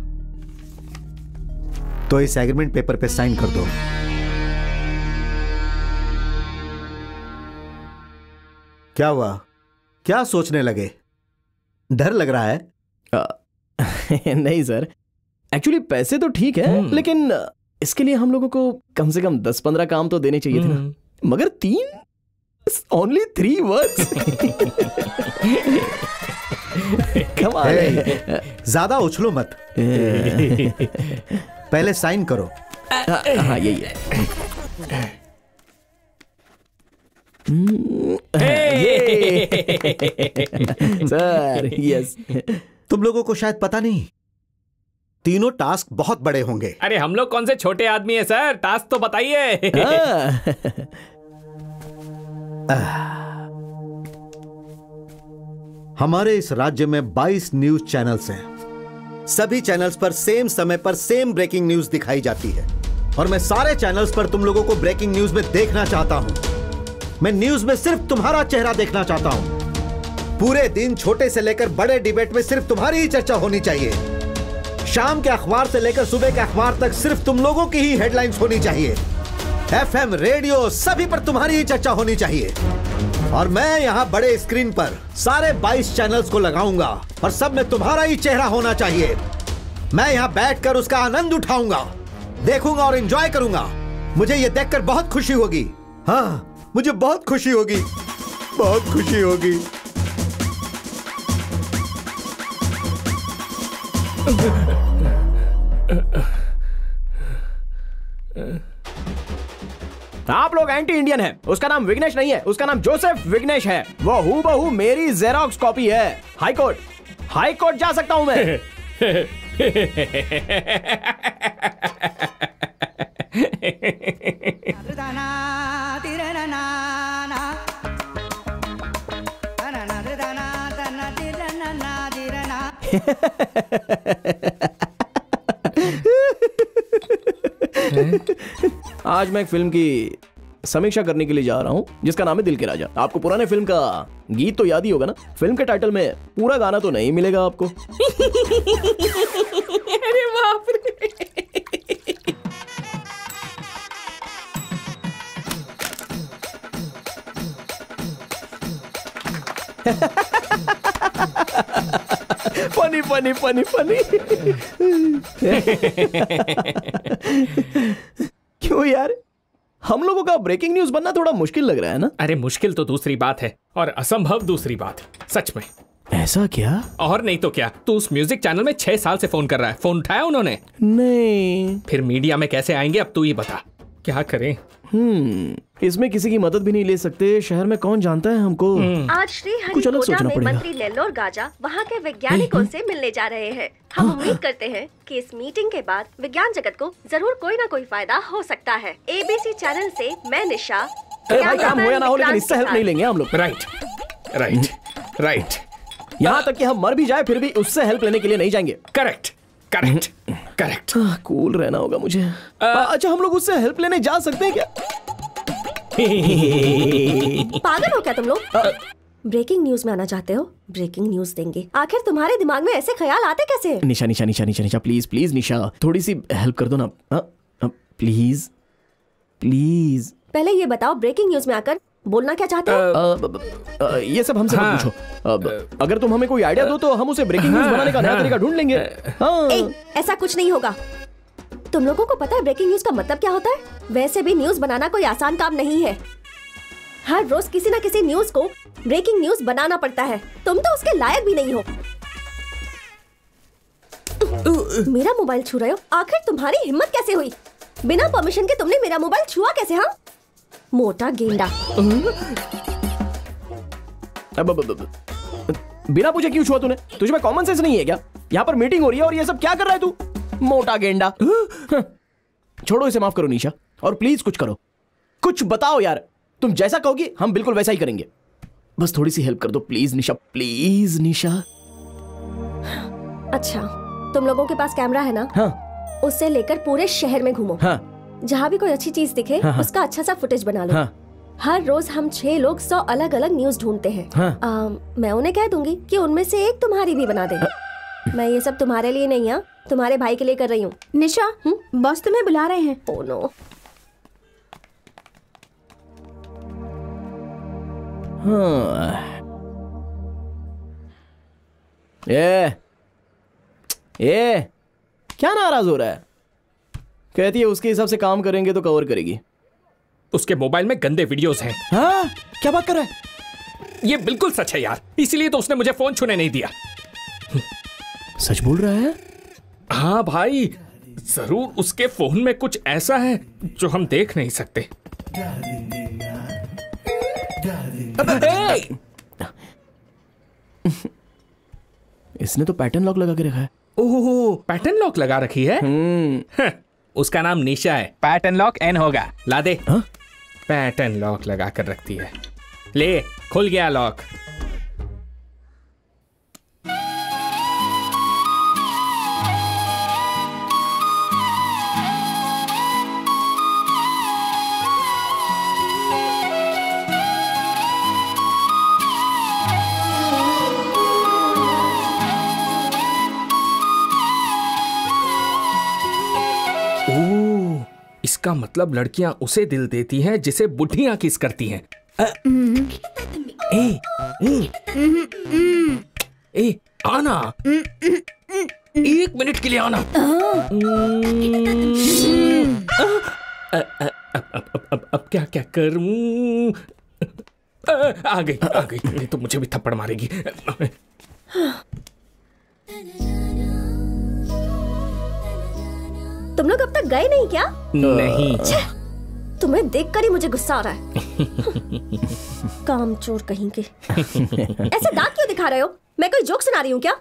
तो इस एग्रीमेंट पेपर पे साइन कर दो। क्या हुआ? क्या सोचने लगे? डर लग रहा है? नहीं सर, एक्चुअली पैसे तो ठीक है, लेकिन इसके लिए हम लोगों को कम से कम 10-15 काम तो देने चाहिए थे ना। मगर 3 वर्ड्स। ज्यादा उछलो मत। पहले साइन करो। हाँ यही है। Sir yes. तुम लोगों को शायद पता नहीं, तीनों टास्क बहुत बड़े होंगे। अरे हम लोग कौन से छोटे आदमी हैं सर, टास्क तो बताइए। हमारे इस राज्य में 22 न्यूज चैनल्स हैं। सभी चैनल्स पर सेम समय पर सेम ब्रेकिंग न्यूज दिखाई जाती है, और मैं सारे चैनल्स पर तुम लोगों को ब्रेकिंग न्यूज में देखना चाहता हूं। मैं न्यूज में सिर्फ तुम्हारा चेहरा देखना चाहता हूं। पूरे दिन छोटे से लेकर बड़े डिबेट में सिर्फ तुम्हारी ही चर्चा होनी चाहिए। शाम के अखबार से लेकर सुबह के अखबार तक सिर्फ तुम लोगों की ही हेडलाइंस होनी चाहिए। FM, रेडियो, सभी पर तुम्हारी ही चर्चा होनी चाहिए। और मैं यहाँ बड़े स्क्रीन पर सारे 22 चैनल्स को लगाऊंगा और सब में तुम्हारा ही चेहरा होना चाहिए। मैं यहाँ बैठकर उसका आनंद उठाऊंगा, देखूंगा और एंजॉय करूंगा। मुझे ये देखकर बहुत खुशी होगी। हाँ, मुझे बहुत खुशी होगी, बहुत खुशी होगी। आप लोग एंटी इंडियन हैं। उसका नाम विघ्नेश नहीं है, उसका नाम जोसेफ विघ्नेश है। वो हूबहू मेरी जेरोक्स कॉपी है। हाई कोर्ट जा सकता हूं मैं। आज मैं एक फिल्म की समीक्षा करने के लिए जा रहा हूं जिसका नाम है दिल के राजा। आपको पुराने फिल्म का गीत तो याद ही होगा ना। फिल्म के टाइटल में पूरा गाना तो नहीं मिलेगा आपको। अरे बाप रे। Funny funny funny funny. क्यों यार, हम लोगों का ब्रेकिंग न्यूज बनना थोड़ा मुश्किल लग रहा है ना? अरे मुश्किल तो दूसरी बात है और असंभव दूसरी बात। सच में। ऐसा क्या? और नहीं तो क्या। तू उस म्यूजिक चैनल में 6 साल से फोन कर रहा है। फोन उठाया उन्होंने? नहीं। फिर मीडिया में कैसे आएंगे, अब तू ही बता। क्या करें? इसमें किसी की मदद भी नहीं ले सकते। शहर में कौन जानता है हमको? आज श्री हरिकोटा में मंत्री नेल्लोर गाजा वहाँ के वैज्ञानिकों से मिलने जा रहे हैं। हम उम्मीद करते हैं कि इस मीटिंग के बाद विज्ञान जगत को जरूर कोई ना कोई फायदा हो सकता है। ABC चैनल से मैं निशा। भाई काम हो या ना हो, लेकिन इससे हेल्प नहीं लेंगे हम लोग। राइट। यहाँ तक कि हम मर भी जाए फिर भी उससे हेल्प लेने के लिए नहीं जाएंगे। करेक्ट। कूल रहना होगा मुझे। अच्छा, हम लोग उससे हेल्प लेने जा सकते हैं क्या? पागल हो क्या तुम लोग? ब्रेकिंग न्यूज में आना चाहते हो? ब्रेकिंग न्यूज देंगे। आखिर तुम्हारे दिमाग में ऐसे ख्याल आते कैसे? निशा प्लीज निशा, थोड़ी सी हेल्प कर दो ना प्लीज। पहले ये बताओ, ब्रेकिंग न्यूज में आकर बोलना क्या चाहते हो? ये सब हमसे मत पूछो। अगर तुम हमें कोई आइडिया दो तो हम उसे ब्रेकिंग न्यूज बनाने का नया तरीका ढूंढ लेंगे। ऐसा कुछ नहीं होगा। तुम लोगों को पता है ब्रेकिंग न्यूज का मतलब क्या होता है? वैसे भी न्यूज बनाना कोई आसान काम नहीं है। हर रोज किसी न किसी न्यूज को ब्रेकिंग न्यूज बनाना पड़ता है। तुम तो उसके लायक भी नहीं हो। मेरा मोबाइल छू रहे हो? आखिर तुम्हारी हिम्मत कैसे हुई? बिना परमिशन के तुमने मेरा मोबाइल छुआ कैसे? हाँ, मोटा गेंडा। बिना पूछे क्यों छुआ तूने? तुझे में कॉमन सेंस नहीं है क्या? यहाँ पर मीटिंग हो रही है और ये सब क्या कर रहा है तू? मोटा गेंडा। छोड़ो इसे, माफ करो निशा, और प्लीज कुछ करो, कुछ बताओ यार। तुम जैसा कहोगी हम बिल्कुल वैसा ही करेंगे। बस थोड़ी सी हेल्प कर दो प्लीज निशा, प्लीज निशा। अच्छा, तुम लोगों के पास कैमरा है ना? हाँ। उससे लेकर पूरे शहर में घूमो। हाँ। जहाँ भी कोई अच्छी चीज दिखे उसका अच्छा सा फुटेज बना लो। हाँ। हर रोज हम 6 लोग 100 अलग अलग न्यूज ढूंढते हैं। हाँ। मैं उन्हें कह दूंगी कि उनमें से एक तुम्हारी भी बना दे। मैं ये सब तुम्हारे लिए नहीं, तुम्हारे भाई के लिए कर रही हूँ। निशा, बॉस तुम्हें बुला रहे हैं। Oh no. ये क्या नाराज हो रहा है? कहती है उसके हिसाब से काम करेंगे तो कवर करेगी। उसके मोबाइल में गंदे वीडियोस हैं। हाँ? क्या बात कर रहा है? ये बिल्कुल सच है यार, इसीलिए तो उसने मुझे फोन छूने नहीं दिया। सच बोल रहा है? हाँ भाई, जरूर उसके फोन में कुछ ऐसा है जो हम देख नहीं सकते। इसने तो पैटर्न लॉक लगा के रखा है। ओह, पैटर्न लॉक लगा रखी है? उसका नाम निशा है, पैटर्न लॉक एन होगा। ला दे। पैटर्न लॉक लगा कर रखती है। ले, खुल गया लॉक। इसका मतलब लड़कियां उसे दिल देती हैं जिसे बुढ़ियां किस करती हैं। ए, आना, 1 मिनट के लिए आना। अब क्या क्या करूं? आ गई, नहीं तो मुझे भी थप्पड़ मारेगी। तुम लोग अब तक गए नहीं क्या? नहीं। तुम्हें देखकर ही मुझे गुस्सा आ रहा है। कामचोर कहीं के। ऐसे दांत क्यों दिखा रहे हो? मैं कोई जोक सुना रही हूँ क्या?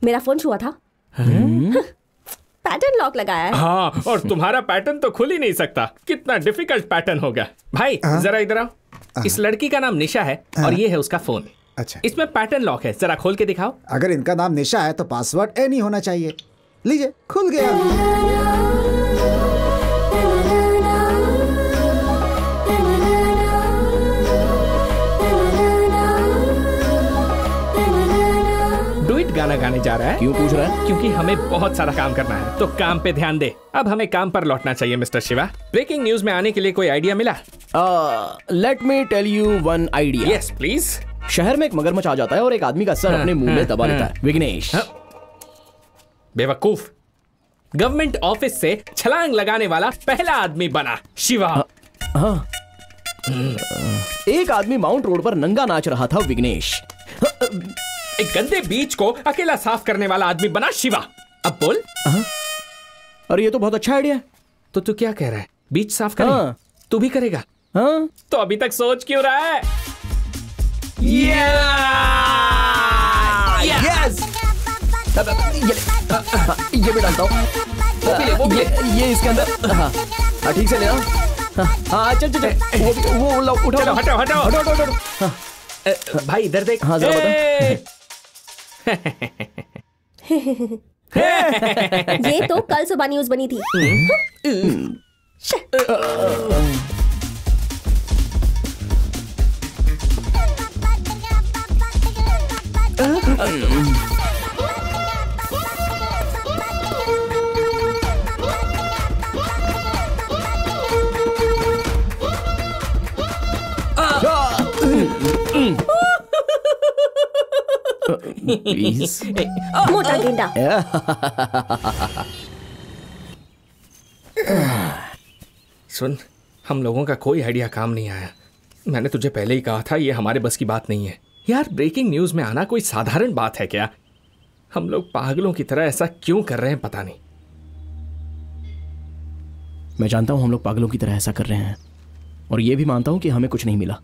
मेरा फोन छुआ था। पैटर्न लॉक लगाया है। हाँ, और तुम्हारा पैटर्न तो खुल ही नहीं सकता। कितना डिफिकल्ट पैटर्न होगा। भाई जरा इधर आओ। इस लड़की का नाम निशा है और ये है उसका फोन। अच्छा, इसमें पैटर्न लॉक है, जरा खोल के दिखाओ। अगर इनका नाम निशा है तो पासवर्ड एन ही होना चाहिए। लीजिए, खुल गया। गाना गाने जा रहा है। क्यों पूछ रहा है? क्योंकि हमें बहुत सारा काम करना है, तो काम पे ध्यान दे। अब हमें काम पर लौटना चाहिए मिस्टर शिवा। ब्रेकिंग न्यूज में आने के लिए कोई आइडिया मिला? Let me tell you one idea. Yes please. शहर में एक मगरमच्छ आ जाता है और एक आदमी का सर अपने मुंह में दबा लेता है। विघ्नेश। बेवकूफ, गवर्नमेंट ऑफिस से छलांग लगाने वाला पहला आदमी बना शिवा। एक आदमी माउंट रोड पर नंगा नाच रहा था। विघ्नेश। एक गंदे बीच को अकेला साफ करने वाला आदमी बना शिवा। अब बोल। अरे ये तो बहुत अच्छा आइडिया है। तो तू क्या कह रहा है? बीच साफ करें? तू भी करेगा? हाँ। तो अभी तक सोच क्यों रहा है? यस। ये भी डालता हूँ। ये इसके अंदर। हाँ ठीक से लेना। हाँ चल चल चल। वो उठाओ। हटाओ हटाओ हटाओ। भाई इधर देख। हाँ जरा बता। ये तो कल सुबह न्यूज बनी थी। प्लीज। मोटा गेंडा। सुन, हम लोगों का कोई आइडिया काम नहीं आया। मैंने तुझे पहले ही कहा था ये हमारे बस की बात नहीं है। यार ब्रेकिंग न्यूज में आना कोई साधारण बात है क्या? हम लोग पागलों की तरह ऐसा क्यों कर रहे हैं पता नहीं। मैं जानता हूं हम लोग पागलों की तरह ऐसा कर रहे हैं, और ये भी मानता हूं कि हमें कुछ नहीं मिला,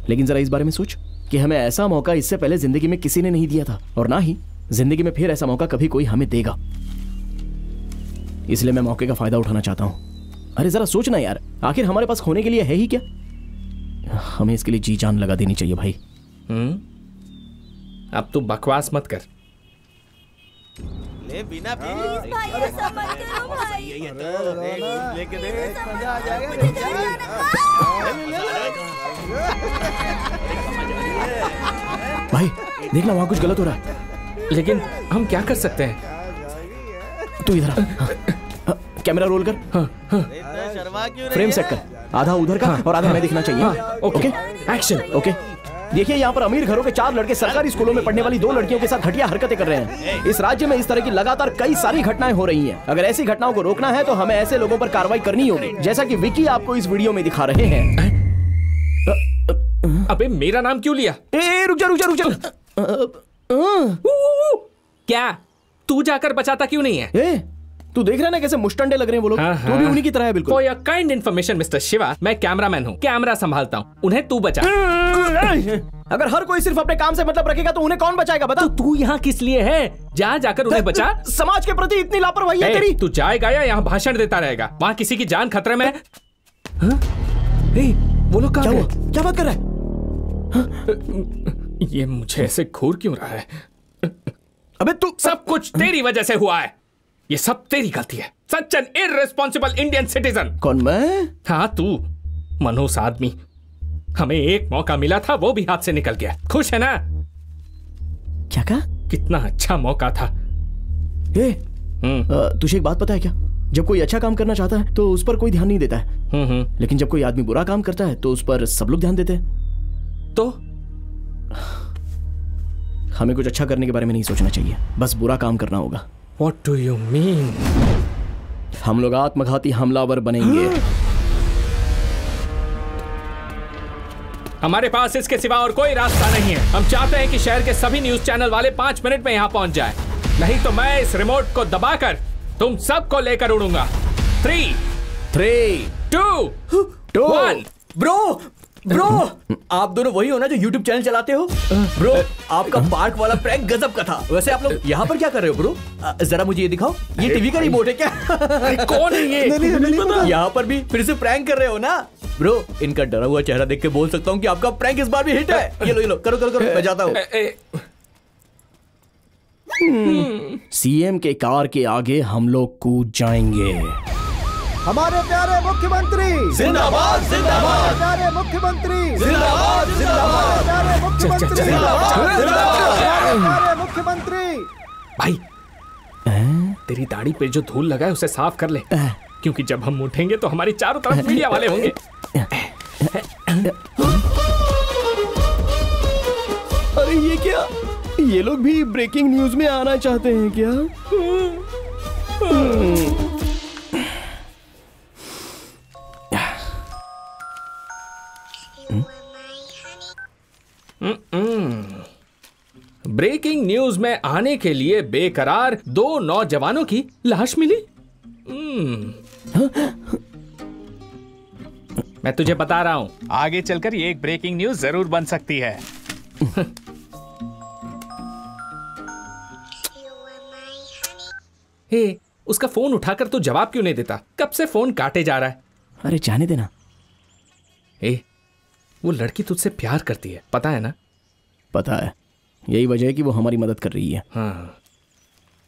लेकिन जरा इस बारे में सोच कि हमें ऐसा मौका इससे पहले जिंदगी में किसी ने नहीं दिया था, और ना ही जिंदगी में फिर ऐसा मौका कभी कोई हमें देगा। इसलिए मैं मौके का फायदा उठाना चाहता हूं। अरे जरा सोचना यार, आखिर हमारे पास खोने के लिए है ही क्या? हमें इसके लिए जी जान लगा देनी चाहिए भाई। अब तू बकवास मत कर। ले बिना प्लीज भाई ऐसा मत करो भाई। लेके दे, मजा आ जाएगा। भाई देखना वहां कुछ गलत हो रहा है। लेकिन हम क्या कर सकते हैं? तू इधर आ। कैमरा रोल कर। फ्रेम सेट कर, आधा उधर का और आधा मैं दिखना चाहिए। Okay action. ओके देखिए, यहाँ पर अमीर घरों के 4 लड़के सरकारी स्कूलों में पढ़ने वाली 2 लड़कियों के साथ घटिया हरकतें कर रहे हैं। इस राज्य में इस तरह की लगातार कई सारी घटनाएं हो रही हैं। अगर ऐसी घटनाओं को रोकना है तो हमें ऐसे लोगों पर कार्रवाई करनी होगी, जैसा कि विकी आपको इस वीडियो में दिखा रहे हैं। अबे मेरा नाम क्यों लिया? रुक जा। क्या तू जाकर बचाता क्यों नहीं है? तू देख रहा है ना कैसे मुश्तंडे लग रहे हैं वो लोग। तू भी उन्हीं की तरह है बिल्कुल। For your kind information mister Shiva, मैं कैमरामैन हूँ, कैमरा संभालता हूँ, उन्हें तू बचा। अगर हर कोई सिर्फ अपने काम से मतलब रखेगा तो उन्हें कौन बचाएगा बता? तू यहाँ किस लिए है? जाकर उन्हें बचा। समाज के प्रति इतनी लापरवाही है तेरी। तू जाएगा या यहाँ भाषण देता रहेगा? वहाँ किसी की जान खतरे में। वो लोग कहाँ गए? क्या बात कर रहा है? ये मुझे ऐसे घूर क्यों रहा है? अबे तू, सब कुछ तेरी वजह से हुआ है। ये सब तेरी गलती है। Such an irresponsible Indian citizen. कौन मैं? हाँ तू, मनहूस आदमी। हमें एक मौका मिला था, वो भी हाथ से निकल गया। खुश है ना? क्या कहा? कितना अच्छा मौका था। तुझे एक बात पता है क्या? जब कोई अच्छा काम करना चाहता है तो उस पर कोई ध्यान नहीं देता है, लेकिन जब कोई आदमी बुरा काम करता है तो उस पर सब लोग ध्यान देते हैं। तो हमें कुछ अच्छा करने के बारे में नहीं सोचना चाहिए, बस बुरा काम करना होगा। What do you mean? हम लोग आत्मघाती हमलावर बनेंगे। हमारे पास इसके सिवा और कोई रास्ता नहीं है। हम चाहते हैं कि शहर के सभी न्यूज चैनल वाले 5 मिनट में यहाँ पहुंच जाएं। नहीं तो मैं इस रिमोट को दबाकर तुम सबको लेकर उड़ूंगा। 3, 2, 1। ब्रो आप दोनों वही हो ना जो YouTube चैनल चलाते हो? ब्रो आपका पार्क वाला प्रैंक गजब का था। वैसे आप लोग यहाँ पर क्या कर रहे हो ब्रो? जरा मुझे ये दिखाओ, ये टीवी का रिमोट है क्या? कौन है ये? नहीं, यहाँ पर भी फिर से प्रैंक कर रहे हो ना ब्रो? इनका डरा हुआ चेहरा देख के बोल सकता हूँ कि आपका प्रैंक इस बार भी हिट है। ये लो करो मैं जाता हूँ। सीएम के कार के आगे हम लोग कूद जाएंगे। हमारे प्यारे मुख्यमंत्री जिंदाबाद जिंदाबाद, प्यारे मुख्यमंत्री जिंदाबाद जिंदाबाद, प्यारे मुख्यमंत्री प्यारे मुख्यमंत्री। भाई तेरी दाढ़ी पे जो धूल लगा है उसे साफ कर ले, क्योंकि जब हम उठेंगे तो हमारी चारों तरफ मीडिया वाले होंगे। अरे ये क्या? ये लोग भी ब्रेकिंग न्यूज में आना चाहते हैं क्या? ब्रेकिंग न्यूज में आने के लिए बेकरार 2 नौजवानों की लाश मिली। मैं तुझे बता रहा हूं, आगे चलकर ये एक ब्रेकिंग न्यूज जरूर बन सकती है। हे, उसका फोन उठाकर तू जवाब क्यों नहीं देता? कब से फोन काटे जा रहा है। अरे जाने देना। वो लड़की तुझसे प्यार करती है, पता है ना? पता है, यही वजह है कि वो हमारी मदद कर रही है। हाँ,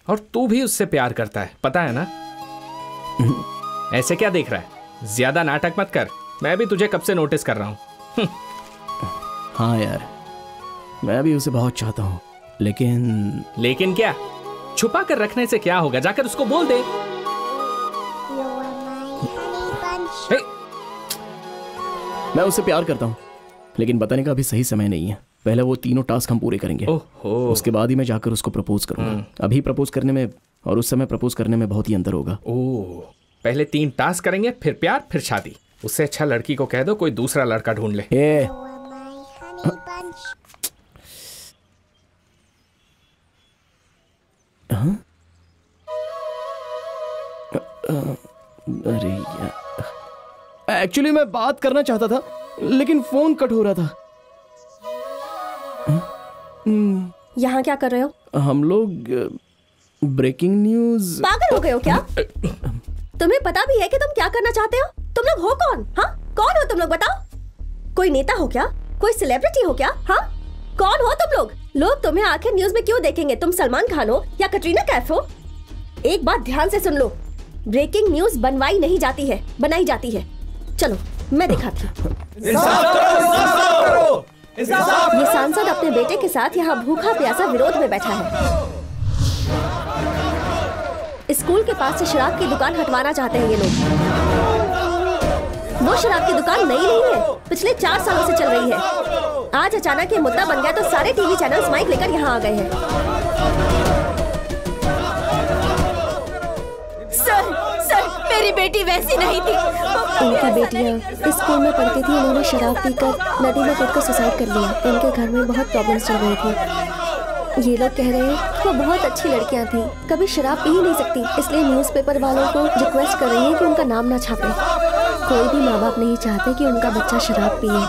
और तू भी उससे प्यार करता है, पता है ना? ऐसे क्या देख रहा है? ज्यादा नाटक मत कर, मैं भी तुझे कब से नोटिस कर रहा हूं। हाँ यार, मैं भी उसे बहुत चाहता हूँ, लेकिन क्या? छुपा कर रखने से क्या होगा? जाकर उसको बोल दे। मैं उससे प्यार करता हूँ, लेकिन बताने का अभी सही समय नहीं है। पहले वो 3 टास्क हम पूरे करेंगे, उसके बाद ही मैं जाकर उसको प्रपोज करूंगा। अभी प्रपोज करने में और उस समय प्रपोज करने में बहुत ही अंतर होगा। पहले 3 टास्क करेंगे, फिर प्यार, फिर शादी। उससे अच्छा लड़की को कह दो कोई दूसरा लड़का ढूंढ ले। अरे यार, एक्चुअली मैं बात करना चाहता था लेकिन फोन कट हो रहा था। यहाँ क्या कर रहे हो? हम लोग ब्रेकिंग न्यूज। पागल हो गए हो क्या? तुम्हें पता भी है कि तुम क्या करना चाहते हो? तुम लोग हो कौन? हाँ, कौन हो तुम लोग बताओ? कोई नेता हो क्या? कोई सेलिब्रिटी हो क्या? हाँ, कौन हो तुम लोग? लोग तुम्हें आखिर न्यूज में क्यों देखेंगे? तुम सलमान खान हो या कटरीना कैफ हो? एक बात ध्यान से सुन लो, ब्रेकिंग न्यूज बनवाई नहीं जाती है, बनाई जाती है। चलो मैं दिखाती हूँ। ये सांसद अपने बेटे के साथ यहाँ भूखा प्यासा विरोध में बैठा है। स्कूल के पास से शराब की दुकान हटवाना चाहते हैं ये लोग। वो शराब की दुकान नई नहीं है, पिछले 4 सालों से चल रही है। आज अचानक ये मुद्दा बन गया तो सारे टीवी चैनल्स माइक लेकर यहाँ आ गए हैं। सर, मेरी बेटी वैसी नहीं थी। इनकी बेटियाँ स्कूल में पढ़ती थी, उन्होंने शराब पीकर नदी में कूदकर सुसाइड कर लिया। इनके घर में बहुत प्रॉब्लम्स चल रही थी। ये लोग कह रहे हैं वो बहुत अच्छी लड़कियां थी, कभी शराब पी ही नहीं सकती, इसलिए न्यूज़पेपर वालों को रिक्वेस्ट कर रही है कि उनका नाम ना छापे। कोई भी माँ बाप नहीं चाहते कि उनका बच्चा शराब पिए।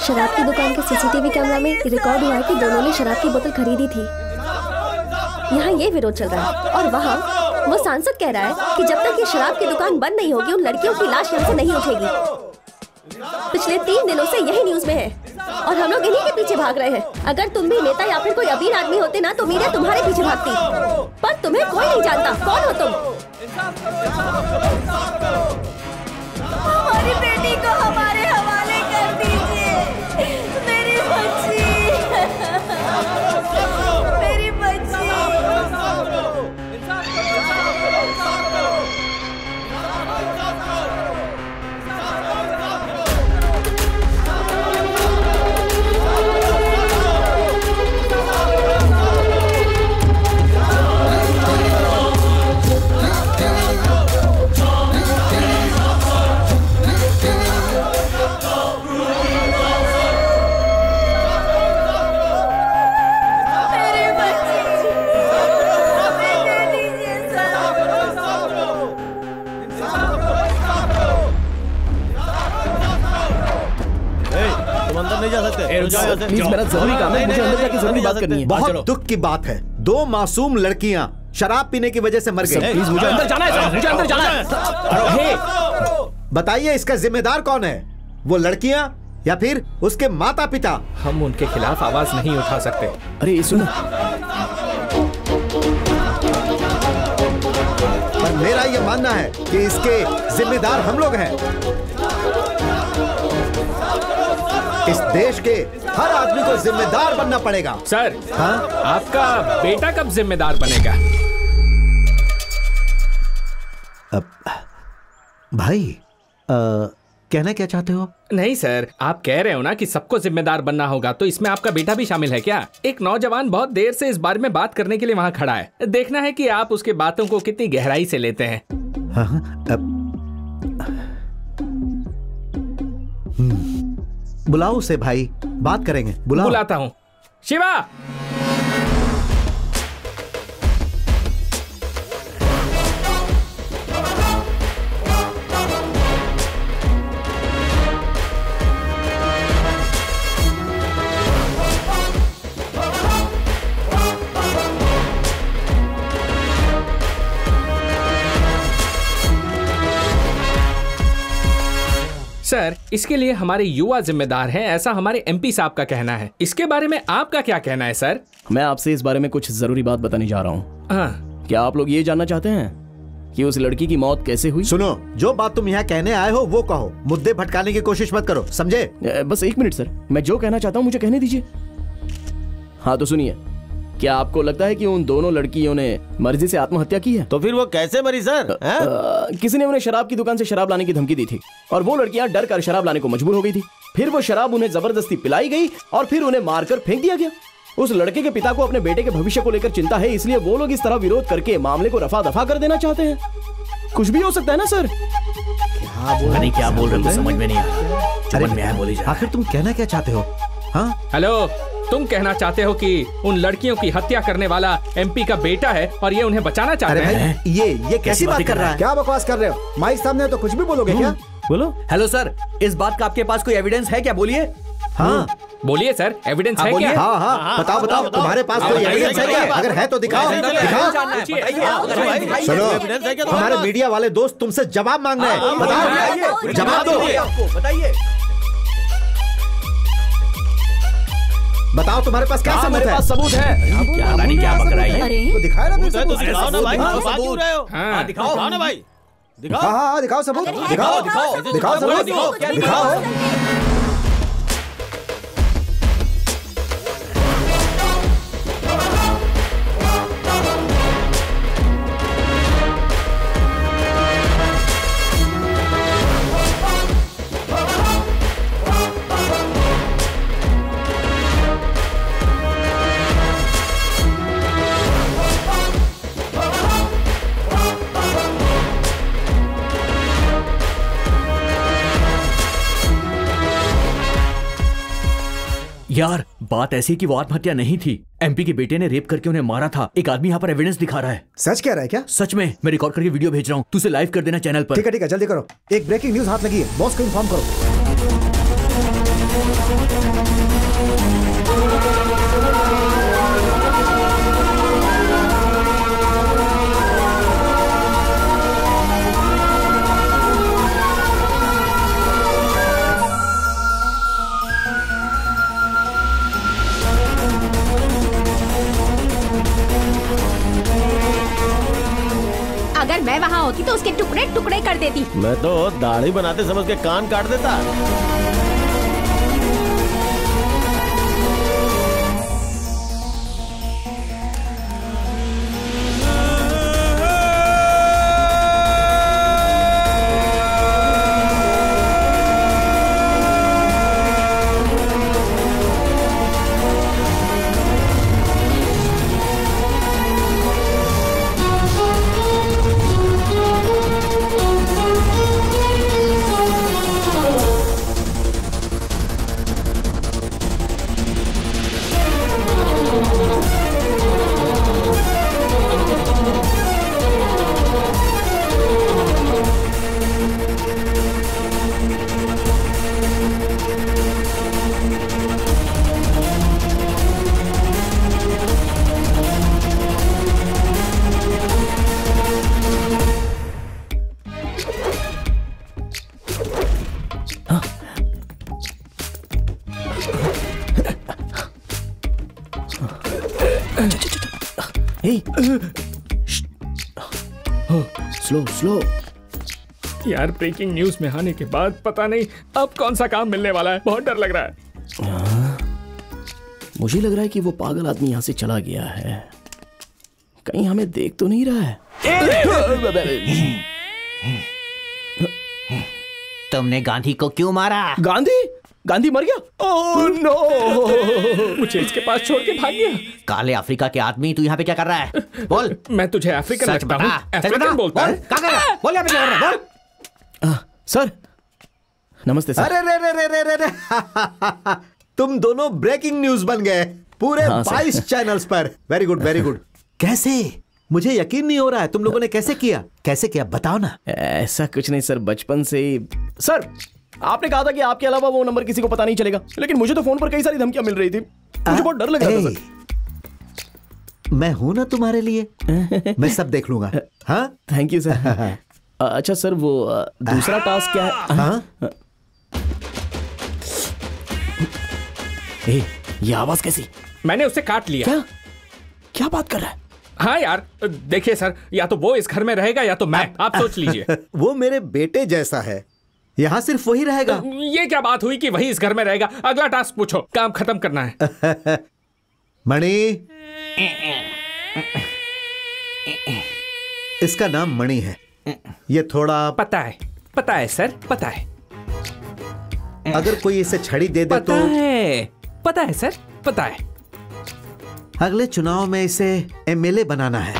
शराब की दुकान के सीसीटीवी कैमरा में रिकॉर्ड हुआ है कि दोनों ने शराब की बोतल खरीदी थी। यहाँ ये विरोध चल रहा है और वहाँ वो सांसद कह रहा है कि जब तक ये शराब की दुकान बंद नहीं होगी उन लड़कियों की लाश यहाँ से नहीं उठेगी। पिछले 3 दिनों से यही न्यूज में है और हम लोग इन्हीं के पीछे भाग रहे हैं। अगर तुम भी नेता या फिर कोई अमीर आदमी होते ना तो मीडिया तुम्हारे पीछे भागती, पर तुम्हें कोई नहीं जानता। कौन हो तुम? हमारी बेटी को हमारे हवाले कर दीजिए। मेरी बच्ची, मेरी बच्ची। नहीं जा सकते। प्लीज मेरा जरूरी काम है, मुझे अंदर जाके जरूरी बात करनी है। बहुत दुख की बात है, 2 मासूम लड़कियां शराब पीने की वजह से मर गई। प्लीज मुझे अंदर जाना है, मुझे अंदर जाना है। बताइए इसका जिम्मेदार कौन है? वो लड़कियां या फिर उसके माता पिता? हम उनके खिलाफ आवाज नहीं उठा सकते। अरे सुनो, पर मेरा ये मानना है कि इसके जिम्मेदार हम लोग हैं। इस देश के हर आदमी को जिम्मेदार बनना पड़ेगा। सर, हाँ? आपका बेटा कब जिम्मेदार बनेगा? भाई कहना क्या चाहते हो? नहीं सर, आप कह रहे हो ना कि सबको जिम्मेदार बनना होगा, तो इसमें आपका बेटा भी शामिल है क्या? एक नौजवान बहुत देर से इस बारे में बात करने के लिए वहाँ खड़ा है। देखना है कि आप उसके बातों को कितनी गहराई से लेते हैं। बुलाओ उसे भाई, बात करेंगे। बुलाता हूँ। शिवा, सर, इसके लिए हमारे युवा जिम्मेदार हैं, ऐसा हमारे एमपी साहब का कहना है। इसके बारे में आपका क्या कहना है सर? मैं आपसे इस बारे में कुछ जरूरी बात बताने जा रहा हूँ। हाँ। क्या आप लोग ये जानना चाहते हैं कि उस लड़की की मौत कैसे हुई? सुनो, जो बात तुम यहाँ कहने आए हो वो कहो, मुद्दे भटकाने की कोशिश मत करो, समझे? बस 1 मिनट सर, मैं जो कहना चाहता हूँ मुझे कहने दीजिए। हाँ तो सुनिए, क्या आपको लगता है कि उन दोनों लड़कियों ने मर्जी से आत्महत्या की है? तो फिर वो कैसे मरी सर? किसी ने उन्हें शराब की दुकान से शराब लाने की धमकी दी थी और वो लड़कियां डर कर शराब लाने को मजबूर हो गई थी। फिर वो शराब उन्हें जबरदस्ती पिलाई गई और फिर उन्हें मारकर फेंक दिया गया। उस लड़के के पिता को अपने बेटे के भविष्य को लेकर चिंता है, इसलिए वो लोग इस तरह विरोध करके मामले को रफा दफा कर देना चाहते हैं। कुछ भी हो सकता है ना सर? क्या बोल रहे हो, समझ में नहीं आया। आखिर तुम कहना क्या चाहते हो? हाँ हेलो, तुम कहना चाहते हो कि उन लड़कियों की हत्या करने वाला एमपी का बेटा है और ये उन्हें बचाना चाहते हैं? ये कैसी बात कर रहा है? क्या बकवास कर रहे हो? माइक सामने तो कुछ भी बोलोगे क्या? बोलो। हेलो सर, इस बात का आपके पास कोई एविडेंस है क्या? बोलिए। हाँ बोलिए सर, एविडेंस है बोलिए। क्या? हाँ, बताओ बताओ, तुम्हारे पास कोई एविडेंस है क्या? अगर है तो दिखाओ। सुनो, हमारे मीडिया वाले दोस्त तुमसे जवाब मांग रहे हैं। बताओ, जवाब दो। बताइए। बताओ तुम्हारे पास क्या सबूत है? सबूत है। पता नहीं क्या बक रहा है। अरे तो दिखाए ना फिर सबूत। दिखाओ ना भाई, दिखाओ क्यों रहे हो? हाँ, दिखाओ ना भाई, दिखाओ। हाँ, दिखाओ सबूत। दिखाओ दिखाओ सबूत। दिखाओ। यार, बात ऐसी कि वो आत्महत्या नहीं थी। एमपी के बेटे ने रेप करके उन्हें मारा था। एक आदमी यहाँ पर एविडेंस दिखा रहा है। सच कह रहा है क्या? सच में, मैं रिकॉर्ड करके वीडियो भेज रहा हूँ। तू उसे लाइव कर देना चैनल पर। ठीक है जल्दी करो। एक ब्रेकिंग न्यूज हाथ लगी है, बॉस को इन्फॉर्म करो। अगर मैं वहाँ होती तो उसके टुकड़े टुकड़े कर देती। मैं तो दाढ़ी बनाते समझ के कान काट देता। Slow slow. यार, ब्रेकिंग न्यूज में आने के बाद पता नहीं अब कौन सा काम मिलने वाला है। बहुत डर लग रहा है। मुझे लग रहा है कि वो पागल आदमी यहाँ से चला गया है। कहीं हमें देख तो नहीं रहा है। तुमने गांधी को क्यों मारा? गांधी? गांधी मर गया? Oh no! मुझे इसके पास छोड़ के भाग गया। काले अफ्रीका के आदमी, तू यहाँ पे क्या कर रहा है? बोल। मैं तुझे अफ्रीकन सच लगता हूँ। बता। अफ्रीकन बोलता है। क्या कर रहा है? बोल यहाँ पे क्या कर रहा है? बोल। सर, नमस्ते सर। अरे रे तुम दोनों ब्रेकिंग न्यूज बन गए पूरे 22 चैनल्स पर। Very good very good. कैसे? मुझे यकीन नहीं हो रहा है। तुम लोगों ने कैसे किया बताओ ना। ऐसा कुछ नहीं सर, बचपन से ही। सर, आपने कहा था कि आपके अलावा वो नंबर किसी को पता नहीं चलेगा, लेकिन मुझे तो फोन पर कई सारी धमकियां मिल रही थी। मुझे बहुत डर लग रहा था सर। मैं हूं ना तुम्हारे लिए। मैं सब देख लूंगा। हाँ, थैंक यू सर। अच्छा सर, वो दूसरा टास्क क्या है? हाँ? ये आवाज कैसी? मैंने उसे काट लिया। क्या बात कर रहा है? हाँ यार, देखिए सर, या तो वो इस घर में रहेगा या तो मैं। आप सोच लीजिए। वो मेरे बेटे जैसा है, यहाँ सिर्फ वही रहेगा। ये क्या बात हुई कि वही इस घर में रहेगा? अगला टास्क पूछो, काम खत्म करना है। मणि, इसका नाम मणि है। ये थोड़ा पता है सर, पता है। अगर कोई इसे छड़ी दे दे तो पता है सर, पता है। अगले चुनाव में इसे एमएलए बनाना है।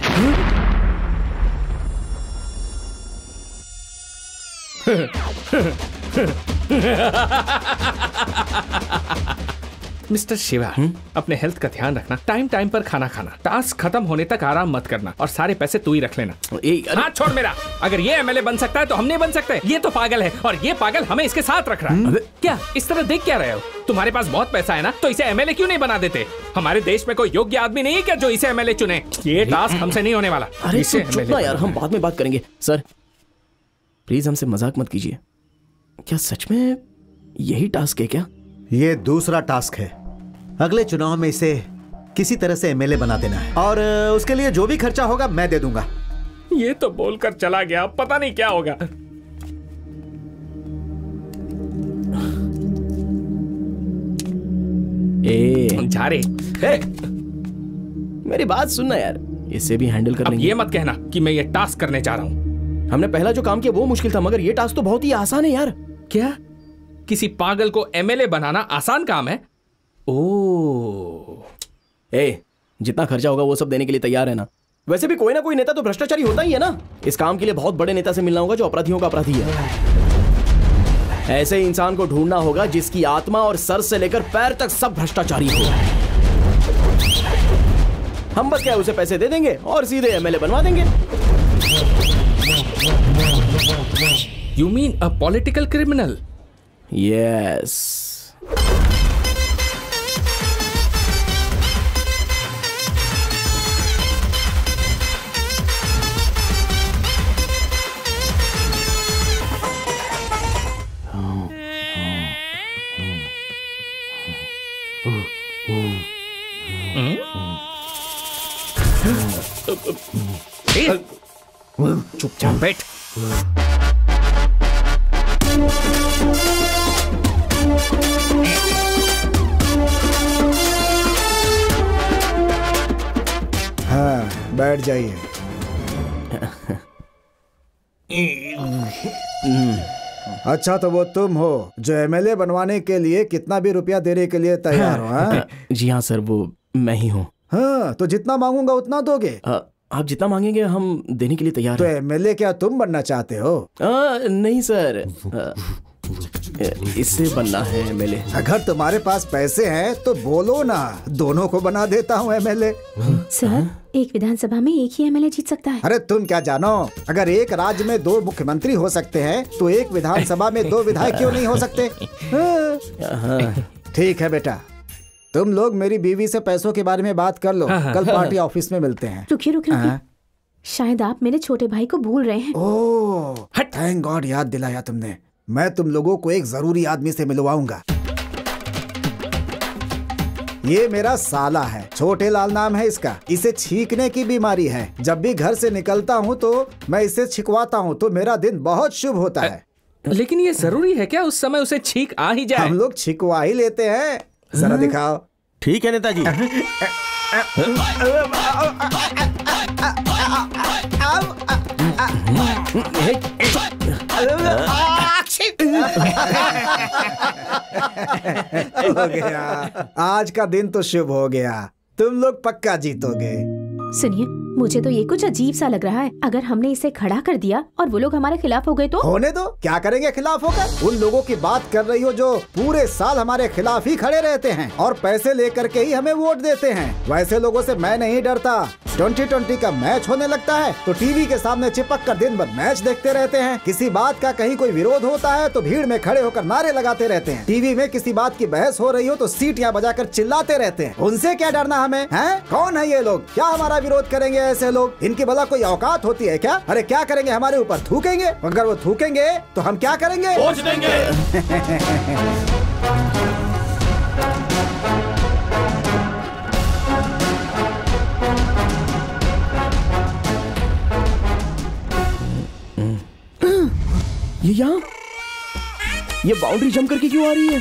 मिस्टर शिवा, अपने हेल्थ का ध्यान रखना, टाइम टाइम पर खाना खाना, टास्क खत्म होने तक आराम मत करना और सारे पैसे तू ही रख लेना। हाथ छोड़ मेरा। अगर ये एमएलए बन सकता है तो हम नहीं बन सकते। ये तो पागल है और ये पागल हमें इसके साथ रख रहा है। क्या इस तरह देख क्या रहे हो? तुम्हारे पास बहुत पैसा है ना, तो इसे एमएलए क्यों नहीं बना देते? हमारे देश में कोई योग्य आदमी नहीं है क्या जो इसे एमएलए चुने? ये टास्क हमसे नहीं होने वाला। अरे चुप ना यार, हम बाद में बात करेंगे। सर प्लीज हमसे मजाक मत कीजिए। क्या सच में यही टास्क है क्या? ये दूसरा टास्क है। अगले चुनाव में इसे किसी तरह से एमएलए बना देना है और उसके लिए जो भी खर्चा होगा मैं दे दूंगा। ये तो बोलकर चला गया, पता नहीं क्या होगा। जा रे। मेरी बात सुनना यार, इसे भी हैंडल कर लेंगे। ये मत कहना कि मैं ये टास्क करने जा रहा हूँ। हमने पहला जो काम किया वो मुश्किल था, मगर ये टास्क तो बहुत ही आसान है यार। क्या किसी पागल को एमएलए बनाना आसान काम है? जितना खर्चा होगा वो सब देने के लिए तैयार है ना? वैसे भी कोई ना कोई नेता तो भ्रष्टाचारी होता ही है ना। इस काम के लिए बहुत बड़े नेता से मिलना होगा जो अपराधियों का अपराधी है। ऐसे ही इंसान को ढूंढना होगा जिसकी आत्मा और सर से लेकर पैर तक सब भ्रष्टाचारी हो। हम बस क्या उसे पैसे दे देंगे और सीधे एमएलए बनवा देंगे। You mean a political criminal? Yes. चुपचाप बैठ। हाँ, बैठ जाइए। अच्छा, तो वो तुम हो जो एमएलए बनवाने के लिए कितना भी रुपया देने के लिए तैयार हो? हाँ? जी हाँ सर, वो मैं ही हूँ। हाँ, तो जितना मांगूंगा उतना दोगे? आप जितना मांगेंगे हम देने के लिए तैयार तो हैं। एमएलए क्या तुम बनना चाहते हो? नहीं सर, इससे बनना है एमएलए। अगर तुम्हारे पास पैसे हैं तो बोलो ना, दोनों को बना देता हूँ एमएलए। सर, एक विधानसभा में एक ही एमएलए जीत सकता है। अरे तुम क्या जानो, अगर एक राज्य में 2 मुख्यमंत्री हो सकते हैं तो एक विधानसभा में 2 विधायक क्यों नहीं हो सकते? ठीक है बेटा, तुम लोग मेरी बीवी से पैसों के बारे में बात कर लो। कल पार्टी ऑफिस में मिलते हैं। रुकिए। शायद आप मेरे छोटे भाई को भूल रहे हैं। ओह, थैंक गॉड याद दिलाया तुमने। मैं तुम लोगों को एक जरूरी आदमी से मिलवाऊंगा। ये मेरा साला है, छोटे लाल नाम है इसका। इसे छींकने की बीमारी है। जब भी घर से निकलता हूँ तो मैं इसे छिकवाता हूँ तो मेरा दिन बहुत शुभ होता है। लेकिन ये जरूरी है क्या उस समय उसे छींक आ ही जाए? हम लोग छिकवा ही लेते हैं। जरा दिखाओ। ठीक है नेताजी। हो गया, आज का दिन तो शुभ हो गया। तुम लोग पक्का जीतोगे। सुनिए, मुझे तो ये कुछ अजीब सा लग रहा है। अगर हमने इसे खड़ा कर दिया और वो लोग हमारे खिलाफ हो गए तो? होने दो, क्या करेंगे खिलाफ होकर? उन लोगों की बात कर रही हो जो पूरे साल हमारे खिलाफ ही खड़े रहते हैं और पैसे लेकर के ही हमें वोट देते हैं। वैसे लोगों से मैं नहीं डरता। 2020 का मैच होने लगता है तो टीवी के सामने चिपक कर दिन भर मैच देखते रहते हैं। किसी बात का कहीं कोई विरोध होता है तो भीड़ में खड़े होकर नारे लगाते रहते हैं। टीवी में किसी बात की बहस हो रही हो तो सीटियां बजाकर चिल्लाते रहते हैं। उनसे क्या डरना हमें? हैं? कौन है ये लोग? क्या हमारा विरोध करेंगे ऐसे लोग? इनकी भला कोई औकात होती है क्या? अरे क्या करेंगे, हमारे ऊपर थूकेंगे? अगर वो थूकेंगे तो हम क्या करेंगे? पहुंच देंगे। ये यहाँ, ये बाउंड्री जंप करके क्यों आ रही है?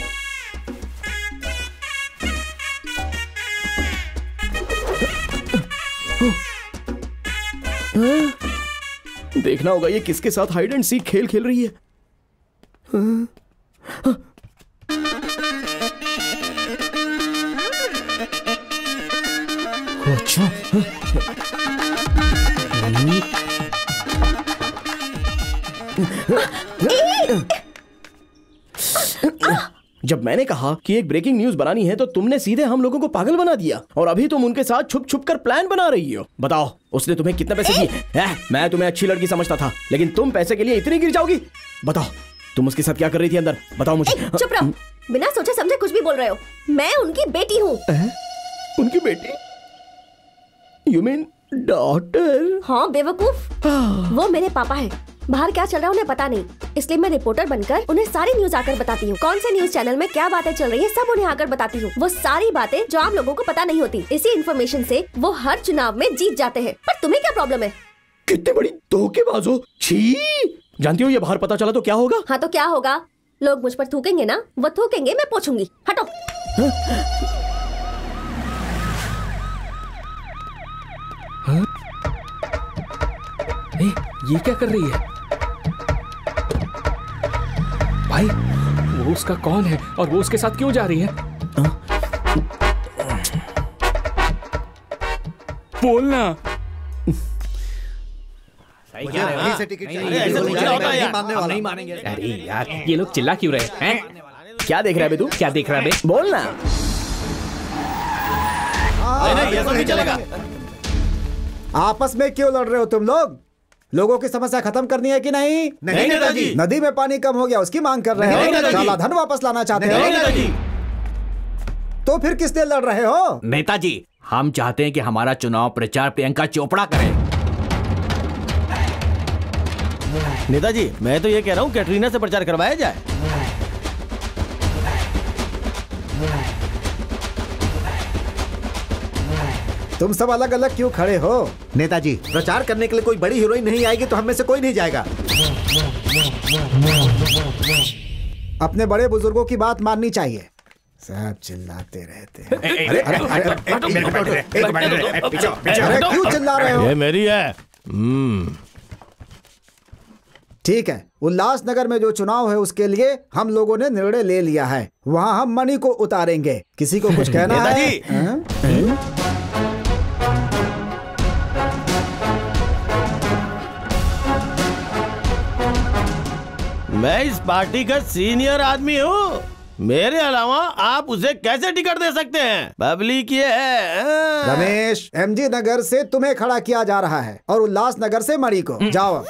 देखना होगा ये किसके साथ हाइड एंड सीक खेल खेल रही है। अच्छा, जब जब मैंने कहा कि एक ब्रेकिंग न्यूज बनानी है तो तुमने सीधे हम लोगों को पागल बना दिया, और अभी तुम उनके साथ छुप छुप कर प्लान बना रही हो। बताओ उसने तुम्हें कितने पैसे दिए? मैं तुम्हें अच्छी लड़की समझता था, लेकिन तुम पैसे के लिए इतनी गिर जाओगी? बताओ तुम उसके साथ क्या कर रही थी अंदर? बताओ मुझे। चुप रहो, बिना सोचे समझे कुछ भी बोल रहे हो। मैं उनकी बेटी हूँ। उनकी बेटी? You mean daughter? हाँ बेवकूफ, वो मेरे पापा हैं। बाहर क्या चल रहा है उन्हें पता नहीं, इसलिए मैं रिपोर्टर बनकर उन्हें सारी न्यूज आकर बताती हूँ। कौन से न्यूज चैनल में क्या बातें चल रही है सब उन्हें आकर बताती हूँ। वो सारी बातें जो आम लोगों को पता नहीं होती। इसी इन्फॉर्मेशन से वो हर चुनाव में जीत जाते हैं। पर तुम्हें क्या प्रॉब्लम है? कितनी बड़ी धोखेबाज हो। छी! जानती हो ये बाहर पता चला तो क्या होगा? हाँ तो क्या होगा? लोग मुझ पर थूकेंगे ना, वो थूकेंगे, मैं पूछूंगी। हटो। ये क्या कर रही है? भाई वो उसका कौन है और वो उसके साथ क्यों जा रही है? बोलना। नहीं मानेंगे। अरे यार ये लोग चिल्ला क्यों रहे हैं? क्या देख रहा है बे तू? क्या देख रहा है बे? बोलना। ये तो नहीं चलेगा। आपस में क्यों लड़ रहे हो तुम लोग? लोगों की समस्या खत्म करनी है कि नहीं? नहीं नेताजी। नदी में पानी कम हो गया उसकी मांग कर रहे हो? काला धन वापस लाना चाहते हो? तो फिर किस लिए लड़ रहे हो? नेताजी हम चाहते हैं कि हमारा चुनाव प्रचार प्रियंका चोपड़ा करे। नेताजी मैं तो ये कह रहा हूँ कैटरीना से प्रचार करवाया जाए। तुम सब अलग अलग क्यों खड़े हो? नेताजी प्रचार करने के लिए कोई बड़ी हीरोइन नहीं आएगी तो हम में से कोई नहीं जाएगा। अपने बड़े बुजुर्गों की बात माननी चाहिए। सब चिल्लाते रहते हैं। अरे क्यों चिल्ला रहे हो? ये मेरी है। ठीक है, उल्लासनगर में जो चुनाव है उसके लिए हम लोगों ने निर्णय ले लिया है। वहाँ हम मणि को उतारेंगे। किसी को कुछ कहना है? मैं इस पार्टी का सीनियर आदमी हूँ। मेरे अलावा आप उसे कैसे टिकट दे सकते हैं? पब्लिक ये है। रमेश, एमजी नगर से तुम्हें खड़ा किया जा रहा है और उल्लासनगर से मणि को। जाओ।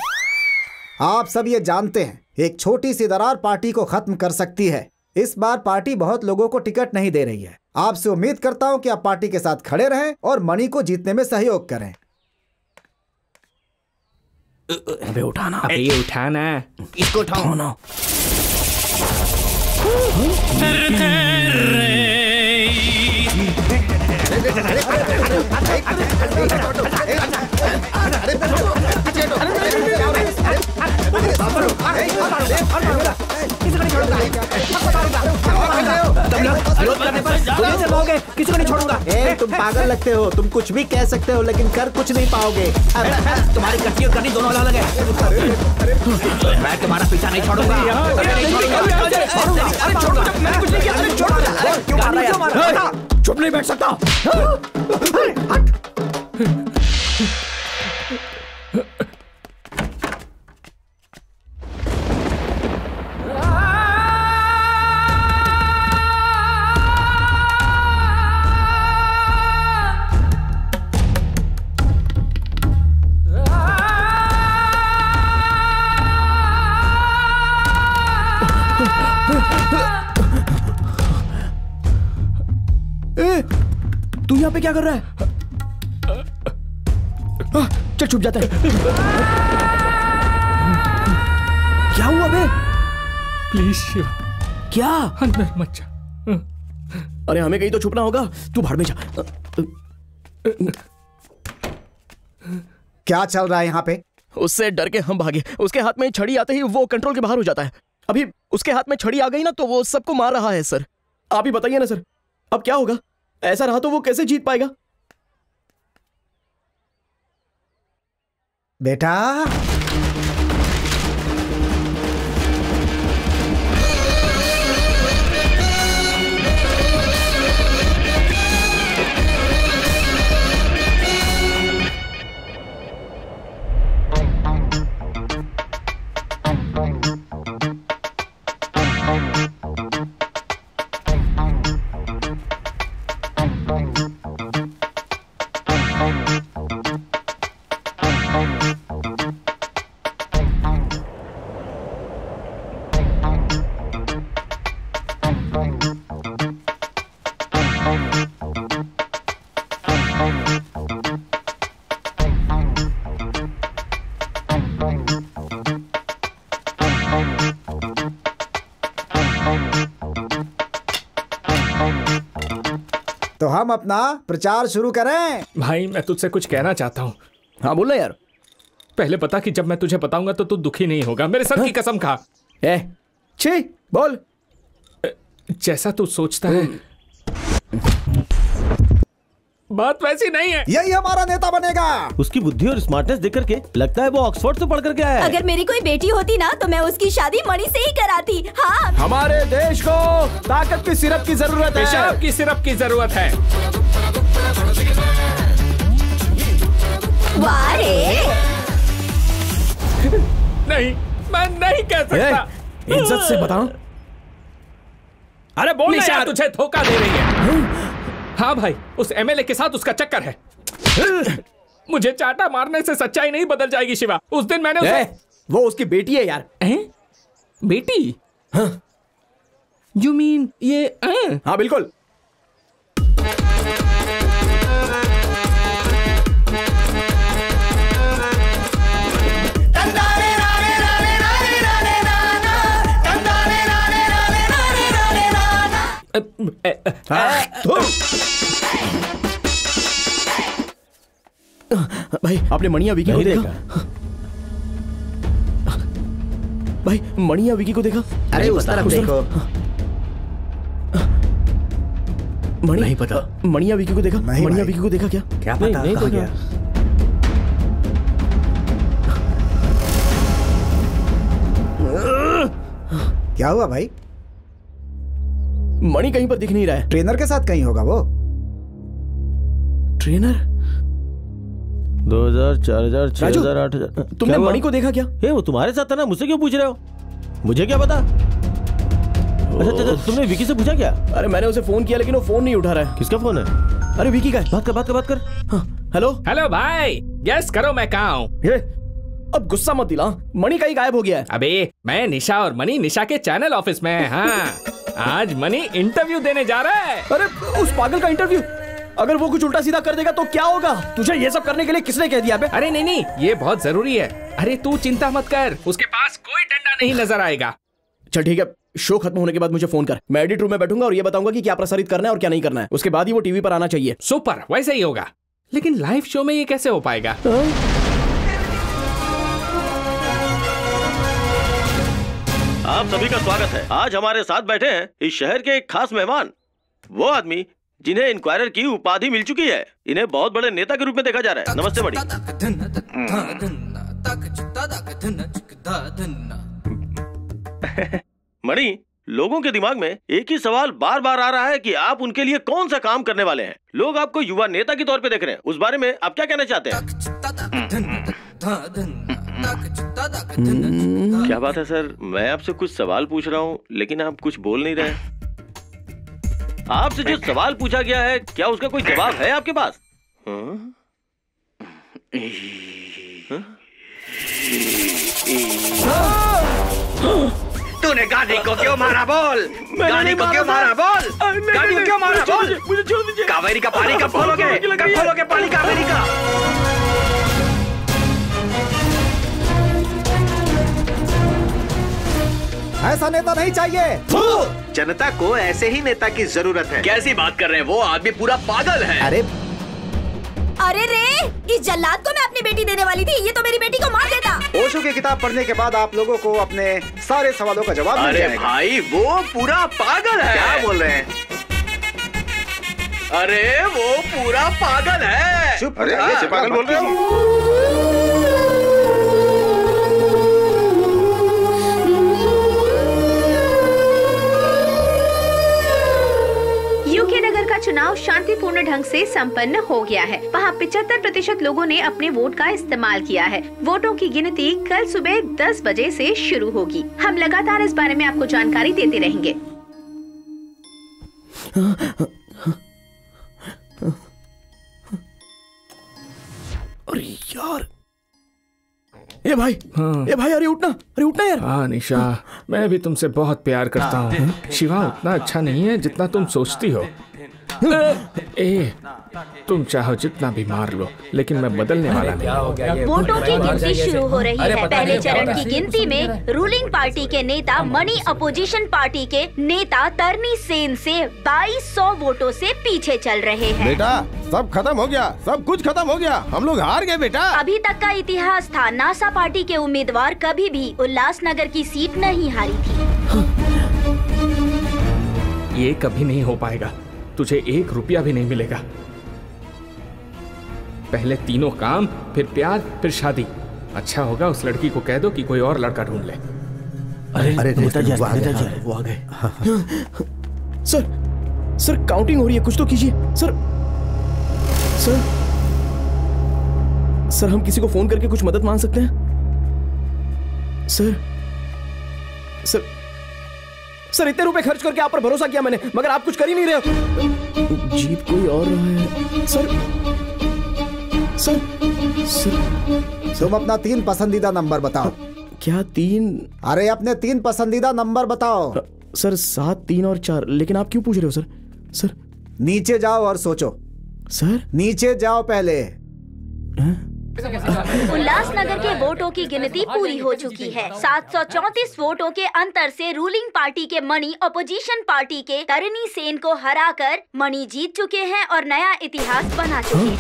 आप सब ये जानते हैं एक छोटी सी दरार पार्टी को खत्म कर सकती है। इस बार पार्टी बहुत लोगों को टिकट नहीं दे रही है। आपसे उम्मीद करता हूँ कि आप पार्टी के साथ खड़े रहें और मणि को जीतने में सहयोग करें। अबे उठाना। अबे उठाना। इसको उठाओ ना। किसी को नहीं छोड़ूंगा। तुम पागल लगते हो। तुम कुछ भी कह सकते हो लेकिन कर कुछ नहीं पाओगे। तुम्हारी कट्टी और करनी दोनों अलग है। मैं तुम्हारा पीछा नहीं छोड़ूंगा। चुप नहीं बैठ सकता। तू यहाँ पे क्या कर रहा है? चल छुप जाता है। क्या हुआ बे? प्लीज शिव। क्या? अंदर मत जा। अरे हमें कहीं तो छुपना होगा। तू भाड़ में जा। क्या चल रहा है यहाँ पे? उससे डर के हम भागे। उसके हाथ में छड़ी आते ही वो कंट्रोल के बाहर हो जाता है। अभी उसके हाथ में छड़ी आ गई ना तो वो सबको मार रहा है। सर आप ही बताइए ना सर, अब क्या होगा? ऐसा रहा तो वो कैसे जीत पाएगा? बेटा तो हम अपना प्रचार शुरू करें। भाई मैं तुझसे कुछ कहना चाहता हूँ। हाँ बोल यार। पहले बता कि जब मैं तुझे बताऊंगा तो तू दुखी नहीं होगा। मेरे सर की कसम खा। छी बोल। जैसा तू सोचता है बात वैसी नहीं है। यही हमारा नेता बनेगा। उसकी बुद्धि और स्मार्टनेस देख करके लगता है वो ऑक्सफोर्ड से पढ़ करके आया है। अगर मेरी कोई बेटी होती ना तो मैं उसकी शादी मणि से ही कराती। हाँ। हमारे देश को ताकत की सिरप की जरूरत है। पेशाब की सिरप की जरूरत है। वाह रे। नहीं मैं नहीं कह सकता। इज्जत से बताओ। अरे बोल निशा तुझे धोखा दे रही है। हाँ भाई उस एमएलए के साथ उसका चक्कर है। मुझे चाटा मारने से सच्चाई नहीं बदल जाएगी शिवा। उस दिन मैंने उसे... वो उसकी बेटी है यार। बेटी? हाँ। You mean ये? हाँ बिल्कुल। भाई आपने मणिया विकी को देखा? भाई मणिया विकी को देखा? अरे उस तरफ देखो। नहीं पता। मणिया विकी को देखा? मणिया विकी को देखा क्या? क्या पता कहाँ गया? क्या हुआ भाई? मणि कहीं पर दिख नहीं रहा है। ट्रेनर के साथ कहीं होगा वो। ट्रेनर? 2000, 4000, 6000, 8000। तुमने मणि को देखा क्या? वो तुम्हारे साथ था ना, मुझसे क्यों पूछ रहे हो? मुझे क्या पता? अच्छा तुमने विकी से पूछा क्या? अरे मैंने उसे फोन किया लेकिन वो फोन नहीं उठा रहा है। किसका फोन है? अरे विकी का। बात कर। हेलो हेलो भाई, गेस करो मैं कहाँ हूँ? अब गुस्सा मत दिला। मणि कहीं गायब हो गया है। अबे मैं निशा और मणि निशा के चैनल ऑफिस में है। हाँ आज मणि इंटरव्यू देने जा रहा है। अरे उस पागल का इंटरव्यू? अगर वो कुछ उल्टा सीधा कर देगा तो क्या होगा? तुझे ये सब करने के लिए किसने कह दिया बे? अरे नहीं ये बहुत जरूरी है। अरे तू चिंता मत कर, उसके पास कोई डंडा नहीं नजर आएगा। चल ठीक है, शो खत्म होने के बाद मुझे फोन कर। मैं एडिट रूम में बैठूंगा और ये बताऊंगा कि क्या प्रसारित करना है और क्या नहीं करना है। उसके बाद ही वो टीवी पर आना चाहिए। सुपर, वैसे ही होगा। लेकिन लाइव शो में ये कैसे हो पाएगा? आप सभी का स्वागत है। आज हमारे साथ बैठे हैं इस शहर के एक खास मेहमान, वो आदमी जिन्हें इंक्वायरर की उपाधि मिल चुकी है। इन्हें बहुत बड़े नेता के रूप में देखा जा रहा है। नमस्ते बड़ी। मणि, लोगों के दिमाग में एक ही सवाल बार बार आ रहा है कि आप उनके लिए कौन सा काम करने वाले हैं। लोग आपको युवा नेता के तौर पे देख रहे हैं। उस बारे में आप क्या कहना चाहते हैं? क्या बात है सर, मैं आपसे कुछ सवाल पूछ रहा हूँ लेकिन आप कुछ बोल नहीं रहे। आपसे जो सवाल पूछा गया है क्या उसका कोई जवाब है आपके पास? तूने गाड़ी को क्यों मारा बोल? गाड़ी को क्यों मारा बोल? गाड़ी को क्यों मारा बोल? मुझे छोड़ दीजिए। कावेरी का पानी कब खोलोगे? कब खोलोगे पानी कावेरी का? ऐसा नेता नहीं चाहिए। जनता को ऐसे ही नेता की जरूरत है। कैसी बात कर रहे हैं? वो आदमी पूरा पागल है। अरे रे, इस जल्लाद को मैं अपनी बेटी देने वाली थी, ये तो मेरी बेटी को मार देता। ओशो की किताब पढ़ने के बाद आप लोगों को अपने सारे सवालों का जवाब मिल जाएगा। भाई वो पूरा पागल है। क्या बोल रहे हैं? अरे वो पूरा पागल है। चुप। अरे ये पागल बोल रहे हो? यूके नगर का चुनाव शांतिपूर्ण ढंग से संपन्न हो गया है। वहाँ 75% लोगों ने अपने वोट का इस्तेमाल किया है। वोटों की गिनती कल सुबह 10 बजे से शुरू होगी। हम लगातार इस बारे में आपको जानकारी देते रहेंगे। अरे यार, ए भाई, ए भाई, अरे उठना यार। हाँ निशा, मैं भी तुमसे बहुत प्यार करता हूँ। शिवा उतना अच्छा नहीं है जितना तुम सोचती हो। तुम चाहो जितना भी मार लो, लेकिन मैं बदलने वाला नहीं। वोटों की गिनती शुरू हो रही है। पहले चरण की गिनती में रूलिंग पार्टी के नेता मनी अपोजिशन पार्टी के नेता तरनी सेन से 2200 वोटों से पीछे चल रहे हैं। बेटा सब खत्म हो गया, सब कुछ खत्म हो गया, हम लोग हार गए बेटा। अभी तक का इतिहास था, नासा पार्टी के उम्मीदवार कभी भी उल्लासनगर की सीट नहीं हारी थी। ये कभी नहीं हो पाएगा, तुझे 1 रुपया भी नहीं मिलेगा। पहले तीनों काम, फिर प्यार, फिर शादी। अच्छा होगा उस लड़की को कह दो कि कोई और लड़का ढूंढ ले। अरे नेताजी वो आ गए। सर काउंटिंग हो रही है, कुछ तो कीजिए सर। सर हम किसी को फोन करके कुछ मदद मांग सकते हैं? सर इतने रुपए खर्च करके आप पर भरोसा किया मैंने, मगर आप कुछ कर ही नहीं रहे हो। जीत कोई और रहा है। सर तुम अपना 3 पसंदीदा नंबर बताओ। क्या 3? अरे अपने 3 पसंदीदा नंबर बताओ। सर 7, 3 और 4। लेकिन आप क्यों पूछ रहे हो सर? नीचे जाओ और सोचो। सर नीचे जाओ पहले। उल्लासनगर के वोटों की गिनती पूरी हो चुकी है। 734 वोटों के अंतर से रूलिंग पार्टी के मनी अपोजिशन पार्टी के तरनी सेन को हराकर मनी जीत चुके हैं और नया इतिहास बना चुके हैं।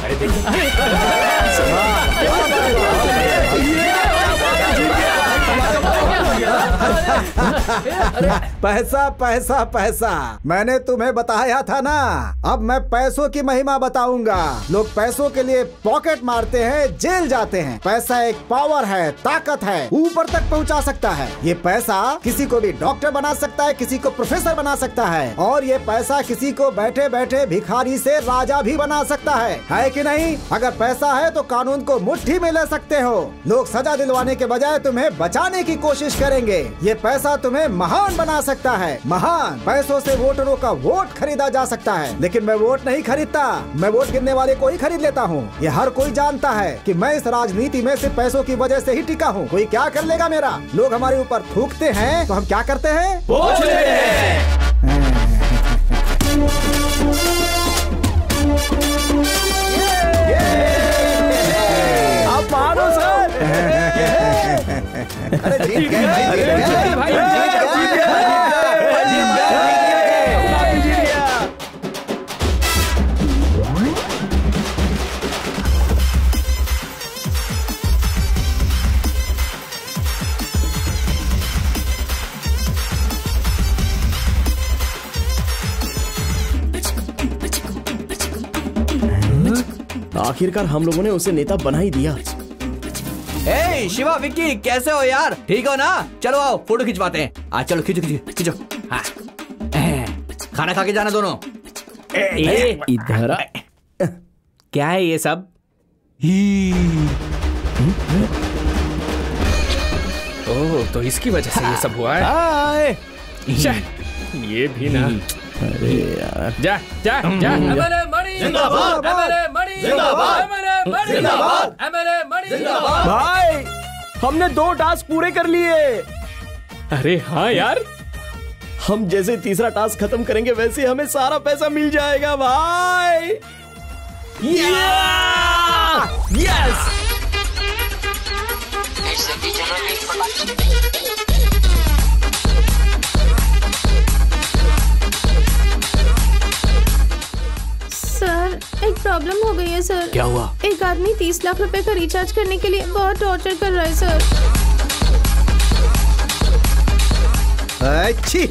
पैसा पैसा पैसा, मैंने तुम्हें बताया था ना। अब मैं पैसों की महिमा बताऊंगा। लोग पैसों के लिए पॉकेट मारते हैं, जेल जाते हैं। पैसा एक पावर है, ताकत है, ऊपर तक पहुंचा सकता है। ये पैसा किसी को भी डॉक्टर बना सकता है, किसी को प्रोफेसर बना सकता है, और ये पैसा किसी को बैठे बैठे भिखारी से राजा भी बना सकता है कि नहीं? अगर पैसा है तो कानून को मुट्ठी में ले सकते हो। लोग सजा दिलवाने के बजाय तुम्हें बचाने की कोशिश करेंगे। ये पैसा तुम्हें महान बना सकता है, महान। पैसों से वोटरों का वोट खरीदा जा सकता है, लेकिन मैं वोट नहीं खरीदता, मैं वोट गिनने वाले को ही खरीद लेता हूँ। ये हर कोई जानता है कि मैं इस राजनीति में सिर्फ पैसों की वजह से ही टिका हूँ। कोई क्या कर लेगा मेरा? लोग हमारे ऊपर थूकते हैं तो हम क्या करते हैं? वोट लेते हैं। आप मानो सर। अरे जीत गए भाई। आखिरकार हम लोगों ने उसे नेता बना ही दिया। ए शिवा, विक्की, कैसे हो यार? ठीक हो ना? चलो आओ फोटो खिंचवाते हैं। आज चलो खींचो। हाँ। खाना खा के जाना दोनों। इधर क्या है ये सब? ओह, तो इसकी वजह से ये सब हुआ है। ये भी ना। अरे यार, जा। जिंदाबाद। भाई हमने 2 टास्क पूरे कर लिए। अरे हाँ यार, हम जैसे तीसरा टास्क खत्म करेंगे वैसे हमें सारा पैसा मिल जाएगा भाई। यस। सर एक प्रॉब्लम हो गई है सर। क्या हुआ? एक आदमी 30 लाख रुपए का रिचार्ज करने के लिए बहुत टॉर्चर कर रहा है सर। अच्छी,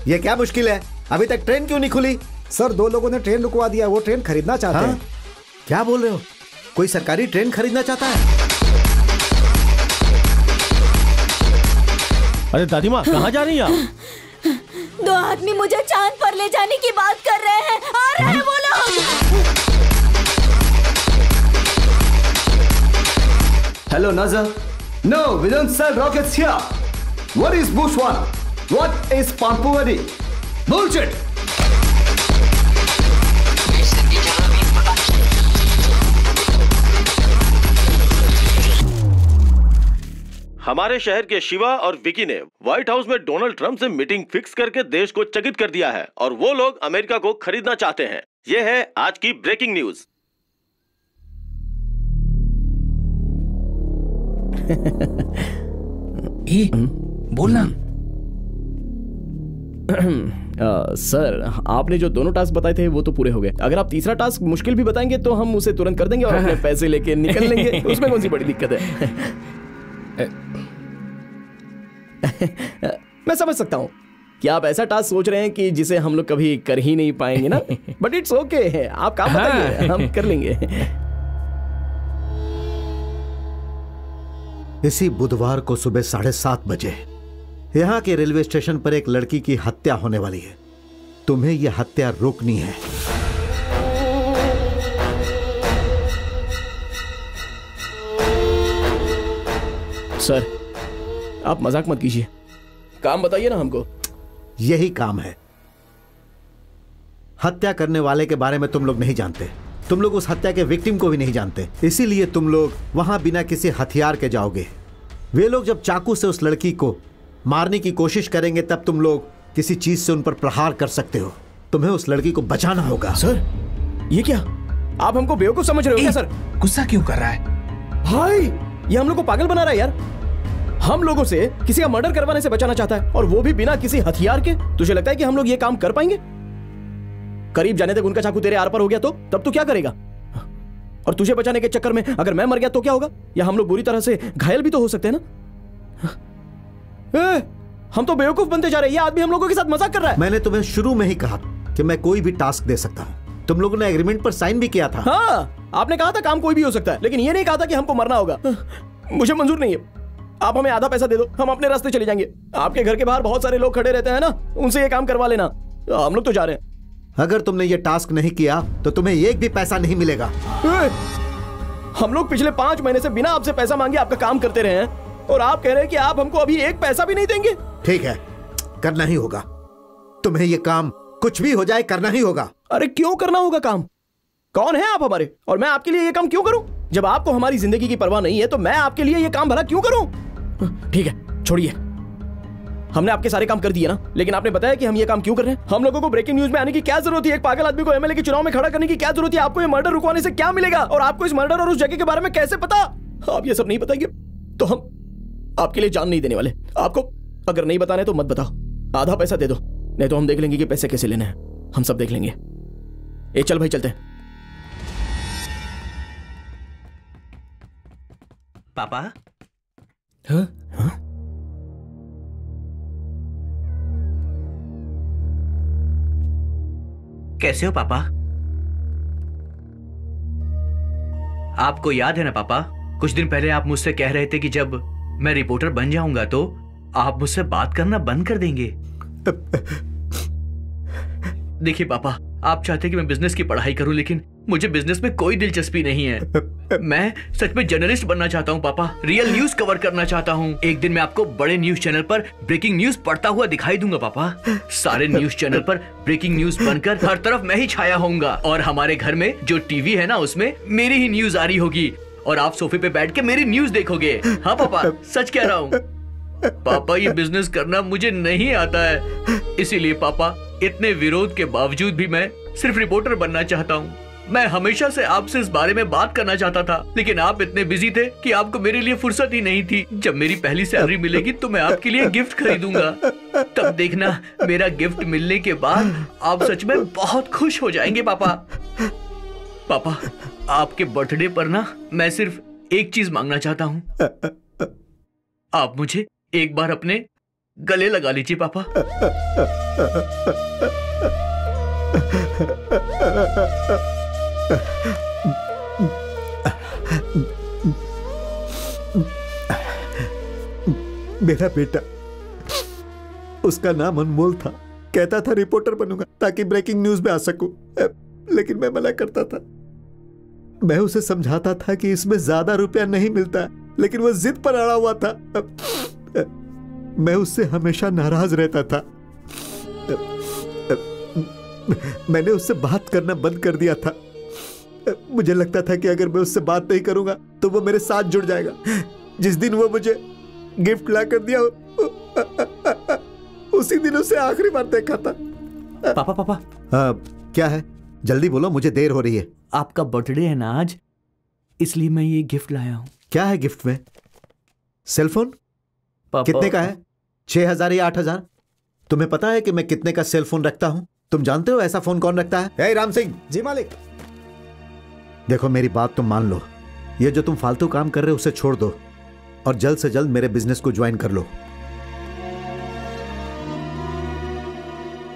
ये क्या मुश्किल है? अभी तक ट्रेन क्यों नहीं खुली? सर 2 लोगों ने ट्रेन रुकवा दिया, वो ट्रेन खरीदना चाहते हैं। क्या बोल रहे हो? कोई सरकारी ट्रेन खरीदना चाहता है? अरे दादी माँ, कहाँ जा रही हैं आप? 2 आदमी मुझे चांद पर ले जाने की बात कर रहे हैं। आ रहे हैं वो लोग। Hello, NASA. No, we don't sell rockets here. What is Bushwana? What is Pampuri? Bullshit! हमारे शहर के शिवा और विकी ने व्हाइट हाउस में डोनाल्ड ट्रंप से मीटिंग फिक्स करके देश को चकित कर दिया है और वो लोग अमेरिका को खरीदना चाहते हैं। ये है आज की ब्रेकिंग न्यूज। बोलना। सर, आपने जो दोनों टास्क बताए थे वो तो पूरे हो गए। अगर आप तीसरा टास्क मुश्किल भी बताएंगे तो हम उसे तुरंत कर देंगे और अपने पैसे लेके निकल लेंगे। उसमें कौन सी बड़ी दिक्कत है? मैं समझ सकता हूँ कि आप ऐसा टास्क सोच रहे हैं कि जिसे हम लोग कभी कर ही नहीं पाएंगे ना, बट इट्स ओके। आप काम बताइए, हम कर लेंगे। इसी बुधवार को सुबह 7:30 बजे यहाँ के रेलवे स्टेशन पर एक लड़की की हत्या होने वाली है। तुम्हें यह हत्या रोकनी है। सर, आप मजाक मत कीजिए, काम बताइए ना हमको। यही काम है। हत्या करने वाले के बारे में तुम लोग नहीं जानते। तुम लोग उस हत्या के विक्टिम को भी नहीं जानते, इसीलिए तुम लोग वहां बिना किसी हथियार के जाओगे। वे लोग जब चाकू से उस लड़की को मारने की कोशिश करेंगे तब तुम लोग किसी चीज से उन पर प्रहार कर सकते हो। तुम्हें उस लड़की को बचाना होगा। सर, ये क्या? आप हमको बेवकूफ समझ रहे हो क्या? सर, गुस्सा क्यों कर रहा है भाई? ये हम लोग को पागल बना रहा है यार। हम लोगों से किसी का मर्डर करवाने से बचाना चाहता है, और वो भी बिना किसी हथियार के। तुझे लगता है कि हम लोग ये काम कर पाएंगे? करीब जाने तक उनका चाकू तेरे आर पार हो गया तो तब तो क्या करेगा? और तुझे बचाने के चक्कर में अगर मैं मर गया तो क्या होगा? या हम लोग बुरी तरह से घायल भी तो हो सकते हैं ना। हम तो बेवकूफ बनते जा रहे हैं। ये आदमी हम लोगों के साथ मजाक कर रहा है। मैंने तुम्हें शुरू में ही कहा कि मैं कोई भी टास्क दे सकता हूं। तुम लोगों ने एग्रीमेंट पर साइन भी किया था। हाँ, आपने कहा था काम कोई भी हो सकता है, लेकिन ये नहीं कहा था कि हमको मरना होगा। मुझे मंजूर नहीं है। आप हमें आधा पैसा दे दो, हम अपने रास्ते चले जाएंगे। आपके घर के बाहर बहुत सारे लोग खड़े रहते हैं ना, उनसे ये काम करवा लेना। हम लोग तो जा रहे हैं। अगर तुमने ये टास्क नहीं किया तो तुम्हें एक भी पैसा नहीं मिलेगा। हम लोग पिछले 5 महीने से बिना आपसे पैसा मांगे आपका काम करते रहे हैं, और आप कह रहे हैं कि आप हमको अभी एक पैसा भी नहीं देंगे? ठीक है, करना ही होगा। तुम्हें ये काम कुछ भी हो जाए करना ही होगा। अरे क्यों करना होगा काम? कौन है आप हमारे, और मैं आपके लिए ये काम क्यों करूं? जब आपको हमारी जिंदगी की परवाह नहीं है तो मैं आपके लिए ये काम भला क्यों करूं? ठीक है, छोड़िए। हमने आपके सारे काम कर दिए ना, लेकिन आपने बताया कि हम ये काम क्यों कर रहे हैं। हम लोगों को ब्रेकिंग न्यूज में आने की क्या जरूरत है? एक पागल आदमी को एमएलए के चुनाव में खड़ा करने की क्या जरूरत है? आपको ये मर्डर रुकवाने से क्या मिलेगा? और आपको इस मर्डर और उस जगह के बारे में कैसे पता? आप ये सब नहीं बताएंगे तो हम आपके लिए जान नहीं देने वाले। आपको अगर नहीं बताने तो मत बताओ। आधा पैसा दे दो, नहीं तो हम देख लेंगे कि पैसे कैसे लेने हैं। हम सब देख लेंगे। ए चल भाई, चलते हैं। पापा? हाँ? हाँ? कैसे हो पापा? आपको याद है ना पापा, कुछ दिन पहले आप मुझसे कह रहे थे कि जब मैं रिपोर्टर बन जाऊंगा तो आप मुझसे बात करना बंद कर देंगे। देखिए पापा, आप चाहते कि मैं बिजनेस की पढ़ाई करूं, लेकिन मुझे बिजनेस में कोई दिलचस्पी नहीं है। मैं सच में जर्नलिस्ट बनना चाहता हूं पापा। रियल न्यूज कवर करना चाहता हूं। एक दिन मैं आपको बड़े न्यूज चैनल पर ब्रेकिंग न्यूज पढ़ता हुआ दिखाई दूंगा पापा। सारे न्यूज चैनल पर ब्रेकिंग न्यूज बनकर हर तरफ मैं ही छाया होऊंगा, और हमारे घर में जो टीवी है ना उसमें मेरी ही न्यूज आ रही होगी, और आप सोफे पे बैठ के मेरी न्यूज देखोगे। हाँ पापा, सच कह रहा हूँ। पापा, ये बिजनेस करना मुझे नहीं आता है, इसीलिए पापा इतने विरोध के बावजूद भी मैं सिर्फ रिपोर्टर बनना चाहता हूँ। मैं हमेशा से आपसे इस बारे में बात करना चाहता था, लेकिन आप इतने बिजी थे कि आपको मेरे लिए फुर्सत ही नहीं थी। जब मेरी पहली सैलरी मिलेगी तो मैं आपके लिए गिफ्ट खरीदूंगा। तब देखना, मेरा गिफ्ट मिलने के बाद आप सच में बहुत खुश हो जाएंगे पापा। पापा, आपके बर्थडे पर ना मैं सिर्फ एक चीज मांगना चाहता हूँ। आप मुझे एक बार अपने गले लगा लीजिए पापा। मेरा बेटा, उसका नाम अनमोल था। कहता था रिपोर्टर बनूंगा ताकि ब्रेकिंग न्यूज में आ सकूं, लेकिन मैं मना करता था। मैं उसे समझाता था कि इसमें ज्यादा रुपया नहीं मिलता, लेकिन वो जिद पर अड़ा हुआ था। मैं उससे हमेशा नाराज रहता था। मैंने उससे बात करना बंद कर दिया था। मुझे लगता था कि अगर मैं उससे बात नहीं करूंगा तो वो मेरे साथ जुड़ जाएगा। जिस दिन वो मुझे गिफ्ट ला कर दिया, उसी दिन उसे आखिरी बार देखा था। पापा पापा, क्या है? जल्दी बोलो, मुझे देर हो रही है। आपका बर्थडे है ना आज, इसलिए मैं ये गिफ्ट लाया हूँ। क्या है गिफ्ट में? सेलफोन? कितने का है? 6,000 या 8,000? तुम्हें पता है कि मैं कितने का सेलफोन रखता हूं? तुम जानते हो ऐसा फोन कौन रखता है? हे राम सिंह। जी मालिक। देखो मेरी बात तुम मान लो, ये जो तुम फालतू काम कर रहे हो उसे छोड़ दो और जल्द से जल्द मेरे बिजनेस को ज्वाइन कर लो।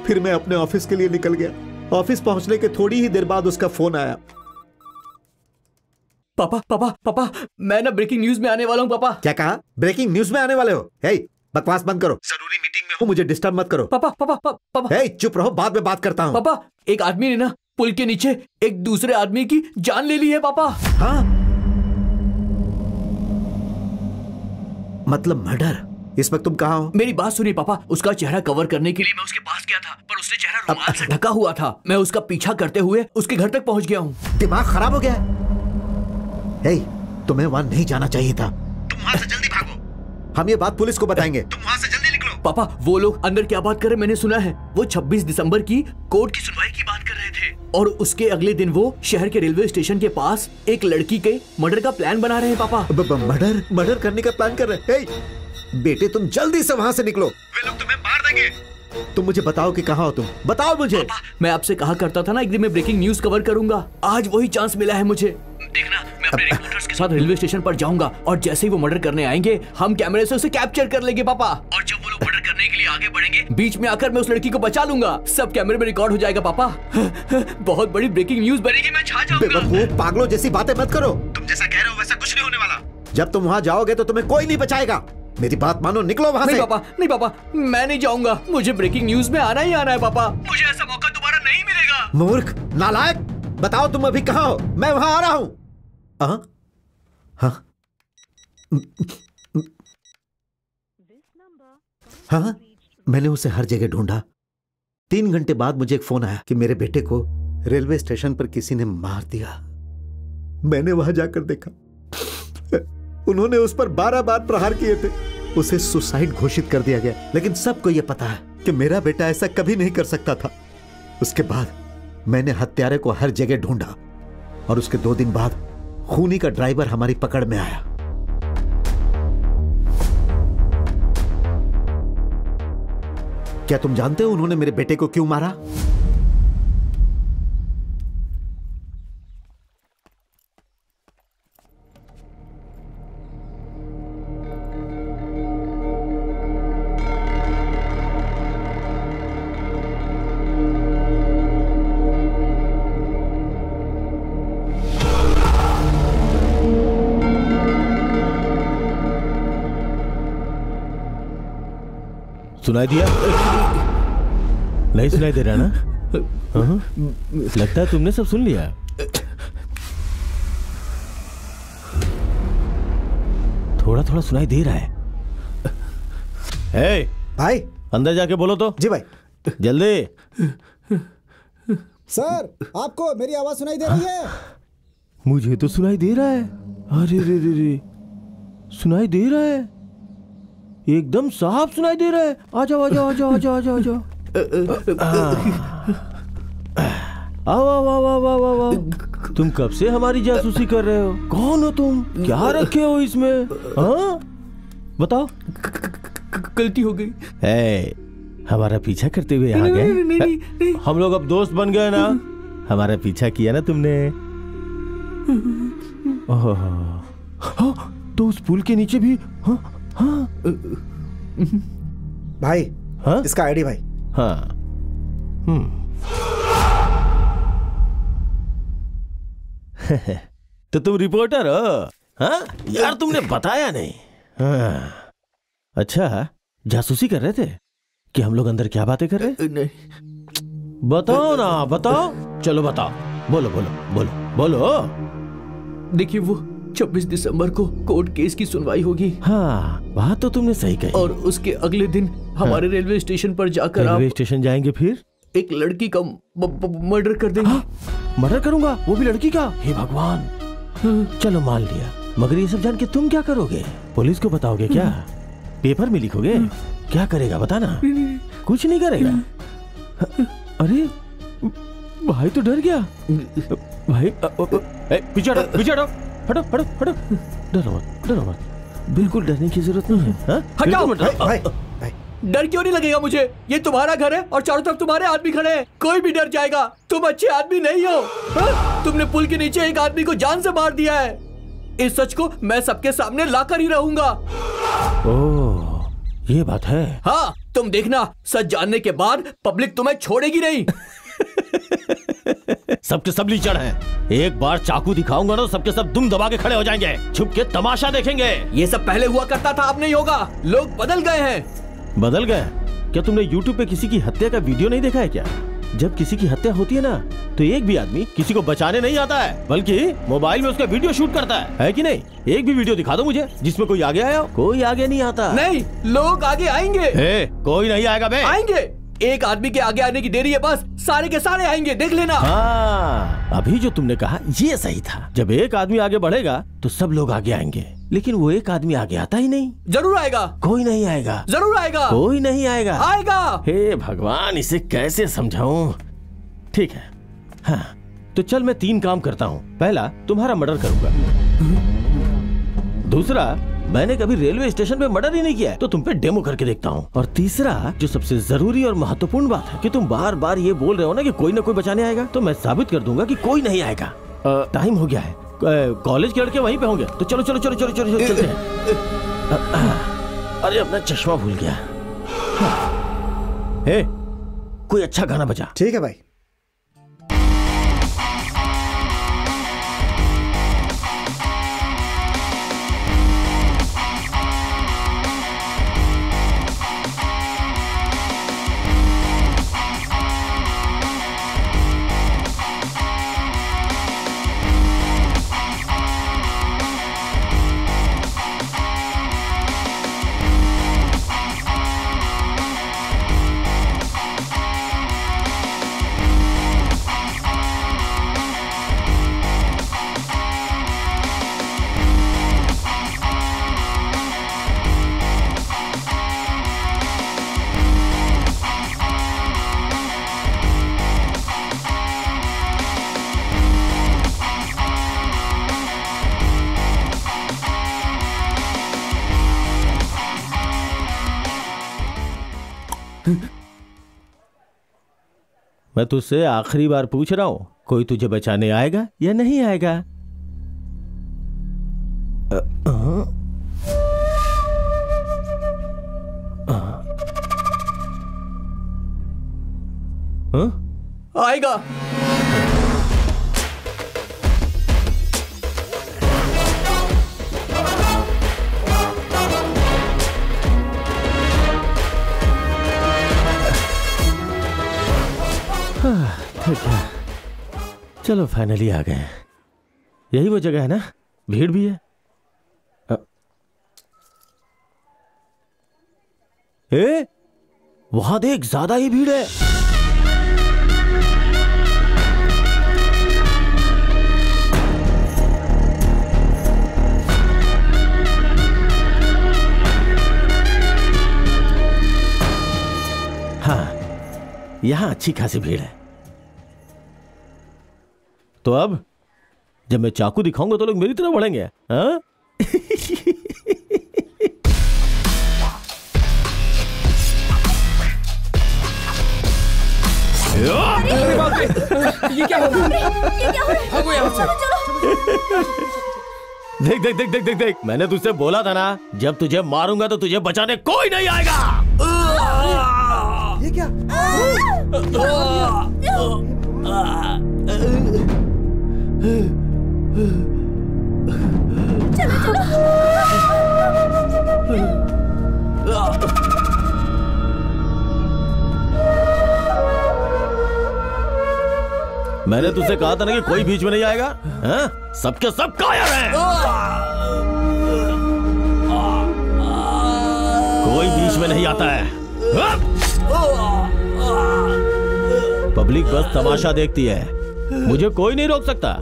फिर मैं अपने ऑफिस के लिए निकल गया। ऑफिस पहुंचने के थोड़ी ही देर बाद उसका फोन आया। पापा, मैं ना ब्रेकिंग न्यूज में आने वाला हूँ पापा। क्या कहा? ब्रेकिंग न्यूज में आने वाले हो? हे, बकवास बंद करो, जरूरी मीटिंग में हूँ, मुझे डिस्टर्ब मत करो। पापा। हे, चुप रहो, बाद में बात करता हूँ। पापा, एक आदमी ने ना पुल के नीचे एक दूसरे आदमी की जान ले ली है पापा। हाँ? मतलब मर्डर? इस वक्त तुम कहाँ हो? मेरी बात सुनिए पापा, उसका चेहरा कवर करने के लिए मैं उसके पास गया था, पर उसने चेहरा रुमाल से ढका हुआ था। मैं उसका पीछा करते हुए उसके घर तक पहुंच गया हूँ। दिमाग खराब हो गया है? हे, तुम्हें वहां नहीं जाना चाहिए था। तुम वहां से जल्दी भागो, हम ये बात पुलिस को बताएंगे। तुम वहां से जल्दी निकलो। पापा, वो लोग अंदर क्या बात कर रहे मैंने सुना है। वो 26 दिसंबर की कोर्ट की सुनवाई की बात कर रहे थे और उसके अगले दिन वो शहर के रेलवे स्टेशन के पास एक लड़की के मर्डर का प्लान बना रहे हैं पापा। मर्डर करने का प्लान कर रहे हैं? बेटे तुम जल्दी से वहां से निकलो, वे लोग तुम्हें मार देंगे। तुम मुझे बताओ कि कहाँ हो तुम, बताओ मुझे। मैं आपसे कहा करता था ना एक दिन मैं ब्रेकिंग न्यूज कवर करूंगा, आज वही चांस मिला है मुझे। देखना, मैं अपने रिपोर्टर्स के साथ रेलवे स्टेशन पर जाऊंगा और जैसे ही वो मर्डर करने आएंगे हम कैमरे से उसे कैप्चर कर लेंगे पापा। और जब वो लोग मर्डर करने के लिए आगे बढ़ेंगे, बीच में आकर मैं उस लड़की को बचा लूंगा। सब कैमरे में रिकॉर्ड हो जाएगा पापा। बहुत बड़ी ब्रेकिंग न्यूज बनेगी, मैं छा जाऊंगा। बेवकूफ, पागलों जैसी बातें मत करो। तुम जैसा कह रहे हो वैसा कुछ नहीं होने वाला। जब तुम वहां जाओगे तो तुम्हें कोई नहीं बचाएगा। मेरी बात मानो, निकलो वहां से। नहीं पापा, मैं नहीं जाऊंगा। मुझे ब्रेकिंग न्यूज में आना ही आना है पापा। मुझे ऐसा मौका दोबारा नहीं मिलेगा। मूर्ख, नालायक, बताओ तुम अभी कहाँ हो? मैं वहां आ रहा हूं। हाँ, मैंने उसे हर जगह ढूंढा। 3 घंटे बाद मुझे एक फोन आया कि मेरे बेटे को रेलवे स्टेशन पर किसी ने मार दिया। मैंने वहां जाकर देखा, उन्होंने उस पर 12 बार प्रहार किए थे। उसे सुसाइड घोषित कर दिया गया, लेकिन सबको यह पता है कि मेरा बेटा ऐसा कभी नहीं कर सकता था। उसके बाद मैंने हत्यारे को हर जगह ढूंढा और उसके 2 दिन बाद खूनी का ड्राइवर हमारी पकड़ में आया। क्या तुम जानते हो उन्होंने मेरे बेटे को क्यों मारा? सुनाई दिया? नहीं सुनाई दे रहा ना? लगता है तुमने सब सुन लिया। थोड़ा थोड़ा सुनाई दे रहा है। हे भाई, अंदर जाके बोलो तो। जी भाई, जल्दी। सर, आपको मेरी आवाज सुनाई दे रही है? मुझे तो सुनाई दे रहा है। अरे रे रे रे, सुनाई दे रहा है, एकदम साफ सुनाई दे रहा है। आ जाओ आ जाओ आ जाओ आ जाओ आ जाओ आ जाओ। आओ आओ आओ आओ आओ आओ। तुम कब से हमारी जासूसी कर रहे हो? कौन हो तुम? क्या रखे हो इसमें? हाँ बताओ। गलती हो गई। हमारा पीछा करते हुए आ गए। हम लोग अब दोस्त बन गए ना। हमारा पीछा किया ना तुमने। तो उस पुल के नीचे भी। हाँ भाई, हाँ? इसका आईडी भाई। हाँ। तो तुम रिपोर्टर हो? हाँ यार, तुमने बताया नहीं। हाँ। अच्छा, जासूसी कर रहे थे कि हम लोग अंदर क्या बातें कर रहे? नहीं। बताओ ना, बताओ। चलो बताओ, बोलो बोलो बोलो बोलो। देखिए, वो 26 दिसंबर को कोर्ट केस की सुनवाई होगी। हाँ, बात तो तुमने सही कही। और उसके अगले दिन हमारे रेलवे स्टेशन पर जाकर रेलवे स्टेशन जाएंगे, फिर एक लड़की का मर्डर कर देंगे। मर्डर करूंगा? वो भी लड़की का? हे भगवान। चलो मान लिया, मगर ये सब जान के तुम क्या करोगे? पुलिस को बताओगे क्या? पेपर में लिखोगे? क्या करेगा बताना? कुछ नहीं करेगा। अरे भाई तो डर गया। भाई पीछे हटो, पीछे हटो, हटो हटो हटो। डरो मत, डरो मत, बिल्कुल डरने की जरूरत नहीं है। हटाओ। भाई डर क्यों नहीं लगेगा मुझे? ये तुम्हारा घर है और चारों तरफ तुम्हारे आदमी खड़े हैं, कोई भी डर जाएगा। तुम अच्छे आदमी नहीं हो। तुमने पुल के नीचे एक आदमी को जान से मार दिया है। इस सच को मैं सबके सामने लाकर ही रहूंगा। ओह, ये बात है। हाँ, तुम देखना, सच जानने के बाद पब्लिक तुम्हें छोड़ेगी नहीं। सबके सब लीचड़ हैं। एक बार चाकू दिखाऊंगा ना, सबके सब दुम दबा के खड़े हो जाएंगे, छुप के तमाशा देखेंगे। ये सब पहले हुआ करता था, अब नहीं होगा। लोग बदल गए हैं। बदल गए? क्या तुमने YouTube पे किसी की हत्या का वीडियो नहीं देखा है क्या? जब किसी की हत्या होती है ना, तो एक भी आदमी किसी को बचाने नहीं आता है, बल्कि मोबाइल में उसका वीडियो शूट करता है कि नहीं? एक भी वीडियो दिखा दो मुझे जिसमें कोई आगे आया हो। कोई आगे नहीं आता। नहीं, लोग आगे आएंगे। कोई नहीं आएगा बे। आएंगे। एक आदमी के आगे आने की देरी है, बस सारे के सारे आएंगे, देख लेना। हाँ, अभी जो तुमने कहा ये सही था। जब एक आदमी आगे बढ़ेगा तो सब लोग आगे आएंगे, लेकिन वो एक आदमी आगे आता ही नहीं। जरूर आएगा। कोई नहीं आएगा। जरूर आएगा। कोई नहीं आएगा। आएगा। हे भगवान, इसे कैसे समझाऊं? ठीक है, हाँ, तो चल मैं 3 काम करता हूँ। पहला, तुम्हारा मर्डर करूंगा। दूसरा, मैंने कभी रेलवे स्टेशन पे मर्डर ही नहीं किया है, तो तुम पे डेमो करके देखता हूँ। और तीसरा, जो सबसे जरूरी और महत्वपूर्ण बात है कि तुम बार बार ये बोल रहे हो ना कि कोई ना कोई बचाने आएगा, तो मैं साबित कर दूंगा कि कोई नहीं आएगा। टाइम हो गया है, कॉलेज के लड़के वहीं पे होंगे, तो चलो चलो चलो चलो चलो चलते हैं। अरे अपना चश्मा भूल गया। हे, कोई अच्छा गाना बजा। ठीक है भाई। मैं तुझसे आखिरी बार पूछ रहा हूं, कोई तुझे बचाने आएगा या नहीं आएगा? आएगा। ठीक है, चलो फाइनली आ गए। यही वो जगह है ना? भीड़ भी है। वहां देख, ज्यादा ही भीड़ है। हाँ, यहां अच्छी खासी भीड़ है। तो अब जब मैं चाकू दिखाऊंगा तो लोग मेरी तरफ बढ़ेंगे। हाँ? ये क्या हो रहा है? भागो यहाँ से। देख देख देख देख देख देख, मैंने तुझसे बोला था ना, जब तुझे मारूंगा तो तुझे बचाने कोई नहीं आएगा। ये क्या? चलो चलो। मैंने तुझसे कहा था ना कि कोई बीच में नहीं आएगा। हाँ? सबके सब कायर हैं। कोई बीच में नहीं आता है। पब्लिक बस तमाशा देखती है, मुझे कोई नहीं रोक सकता।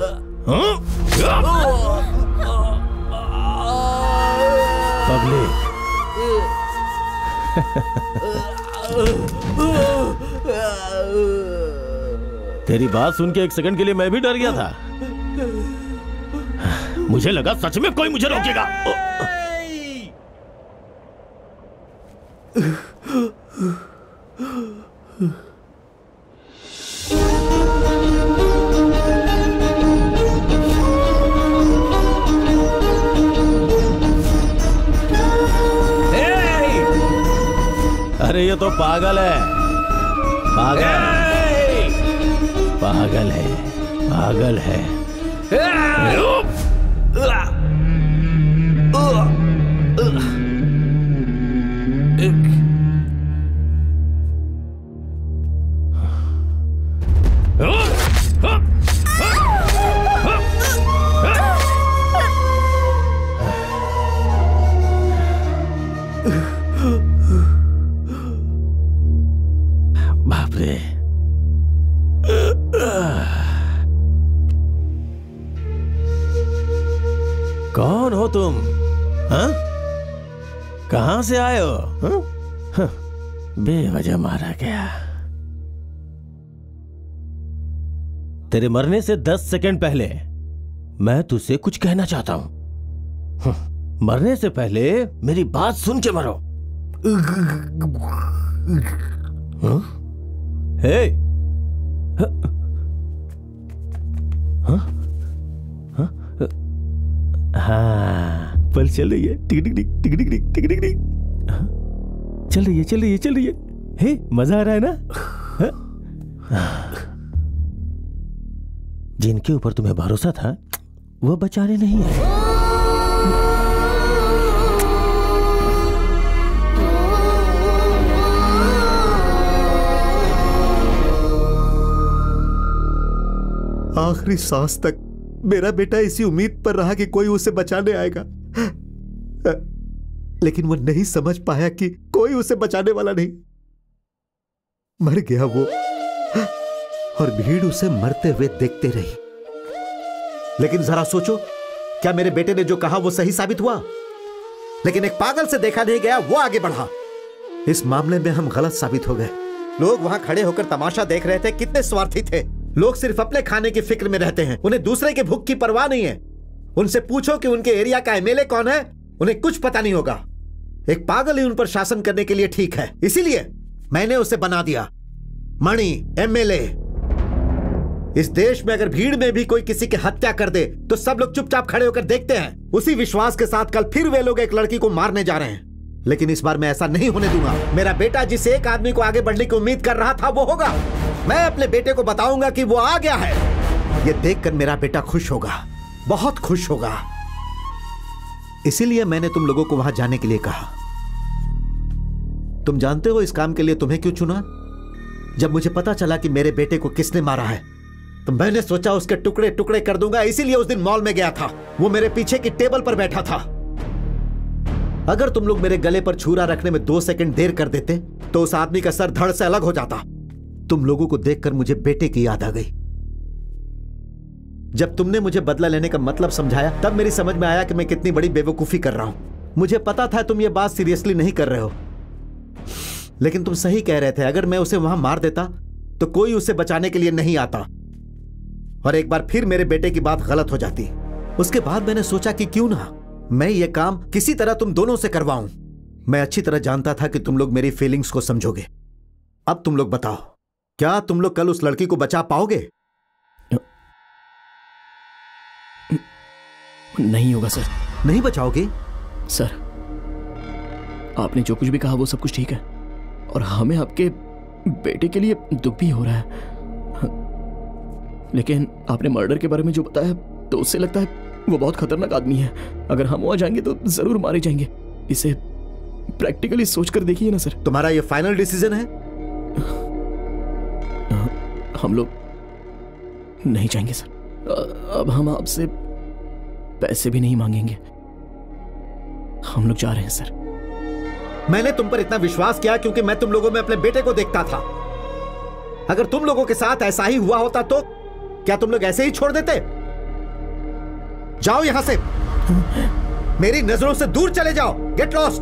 पब्लिक तेरी बात सुन के एक सेकंड के लिए मैं भी डर गया था। मुझे लगा सच में कोई मुझे रोकेगा। अरे ये तो पागल है, पागल है, पागल है। बाप रे, कौन हो तुम? हाँ? कहां से आए हो? हाँ? बेवजह मारा गया। तेरे मरने से 10 सेकंड पहले मैं तुझसे कुछ कहना चाहता हूं। मरने से पहले मेरी बात सुन के मरो। हे, हाँ, पल चल रही है, टिक टिक टिक टिक टिक टिक टिक टिक टिक, चल रही है, चल रही है, चल रही है। हे, मजा आ रहा है ना? जिनके ऊपर तुम्हें भरोसा था वो बचाने नहीं है। आखिरी सांस तक मेरा बेटा इसी उम्मीद पर रहा कि कोई उसे बचाने आएगा, लेकिन वो नहीं समझ पाया कि कोई उसे बचाने वाला नहीं। मर गया वो, और भीड़ उसे मरते हुए देखते रही। लेकिन जरा सोचो, क्या मेरे बेटे ने जो कहा वो सही साबित हुआ? लेकिन एक पागल से देखा नहीं गया, वो आगे बढ़ा। इस मामले में हम गलत साबित हो गए। लोग वहां खड़े होकर तमाशा देख रहे थे। कितने स्वार्थी थे लोग, सिर्फ अपने खाने की फिक्र में रहते हैं, उन्हें दूसरे के भूख की परवाह नहीं है। उनसे पूछो कि उनके एरिया का एमएलए कौन है, उन्हें कुछ पता नहीं होगा। एक पागल ही उन पर शासन करने के लिए ठीक है, इसीलिए मैंने उसे बना दिया मणि एमएलए। इस देश में अगर भीड़ में भी कोई किसी की हत्या कर दे तो सब लोग चुपचाप खड़े होकर देखते हैं। उसी विश्वास के साथ कल फिर वे लोग एक लड़की को मारने जा रहे हैं, लेकिन इस बार मैं ऐसा नहीं होने दूंगा। मेरा बेटा जिस एक आदमी को आगे बढ़ने की उम्मीद कर रहा था वो होगा। मैं अपने बेटे को बताऊंगा कि वो आ गया है। ये देखकर मेरा बेटा खुश होगा, बहुत खुश होगा। इसीलिए मैंने तुम लोगों को वहां जाने के लिए कहा। तुम जानते हो इस काम के लिए तुम्हें क्यों चुना? जब मुझे पता चला कि मेरे बेटे को किसने मारा है तो मैंने सोचा उसके टुकड़े टुकड़े कर दूंगा। इसीलिए उस दिन मॉल में गया था। वो मेरे पीछे की टेबल पर बैठा था। अगर तुम लोग मेरे गले पर छुरा रखने में 2 सेकंड देर कर देते तो उस आदमी का सर धड़ से अलग हो जाता। तुम लोगों को देखकर मुझे बेटे की याद आ गई। जब तुमने मुझे बदला लेने का मतलब समझाया तब मेरी समझ में आया कि मैं कितनी बड़ी बेवकूफी कर रहा हूं। मुझे पता था तुम ये बात सीरियसली नहीं कर रहे हो, लेकिन तुम सही कह रहे थे। अगर मैं उसे वहां मार देता तो कोई उसे बचाने के लिए नहीं आता, और एक बार फिर मेरे बेटे की बात गलत हो जाती। उसके बाद मैंने सोचा कि क्यों ना मैं ये काम किसी तरह तुम दोनों से करवाऊं। मैं अच्छी तरह जानता था कि तुम लोग मेरी फीलिंग्स को समझोगे। अब तुम लोग बताओ, क्या तुम लोग कल उस लड़की को बचा पाओगे? नहीं होगा सर। नहीं बचाओगे? सर, आपने जो कुछ भी कहा वो सब कुछ ठीक है, और हमें आपके बेटे के लिए दुख भी हो रहा है, लेकिन आपने मर्डर के बारे में जो बताया तो उससे लगता है वो बहुत खतरनाक आदमी है। अगर हम वहां जाएंगे तो जरूर मारे जाएंगे। इसे प्रैक्टिकली सोचकर देखिए ना सर। तुम्हारा ये फाइनल डिसीजन है? हम लोग नहीं जाएंगे सर। अब हम आपसे पैसे भी नहीं मांगेंगे। हम लोग जा रहे हैं सर। मैंने तुम पर इतना विश्वास किया क्योंकि मैं तुम लोगों में अपने बेटे को देखता था। अगर तुम लोगों के साथ ऐसा ही हुआ होता तो क्या तुम लोग ऐसे ही छोड़ देते? जाओ यहां से, मेरी नजरों से दूर चले जाओ। Get lost.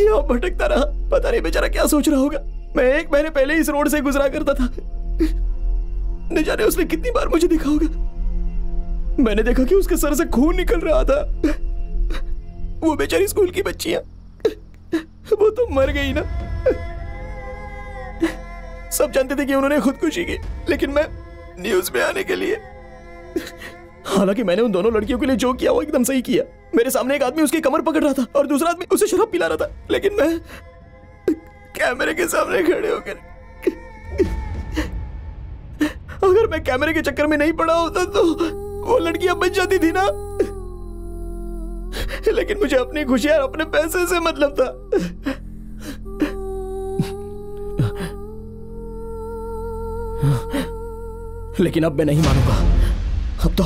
यहाँ भटकता रहा। पता नहीं बेचारा क्या सोच रहा होगा। मैं 1 महीने पहले इस रोड से गुजरा करता था। न जाने उसने कितनी बार मुझे देखा होगा। मैंने देखा कि उसके सर से खून निकल रहा था। वो बेचारी स्कूल की बच्चियां, वो तो मर गई ना। सब जानते थे कि उन्होंने खुदकुशी की, लेकिन मैं न्यूज में आने के लिए, हालांकि मैंने उन दोनों लड़कियों के लिए जो किया वो एकदम सही किया। मेरे सामने एक आदमी उसकी कमर पकड़ रहा था और दूसरा आदमी उसे शराब पिला रहा था, लेकिन मैं कैमरे के सामने खड़े होकर, अगर मैं कैमरे के चक्कर में नहीं पड़ा होता तो वो लड़कियां बच जाती थी ना। लेकिन मुझे अपनी खुशी और अपने पैसे से मतलब था। लेकिन अब मैं नहीं मानूंगा। अब तो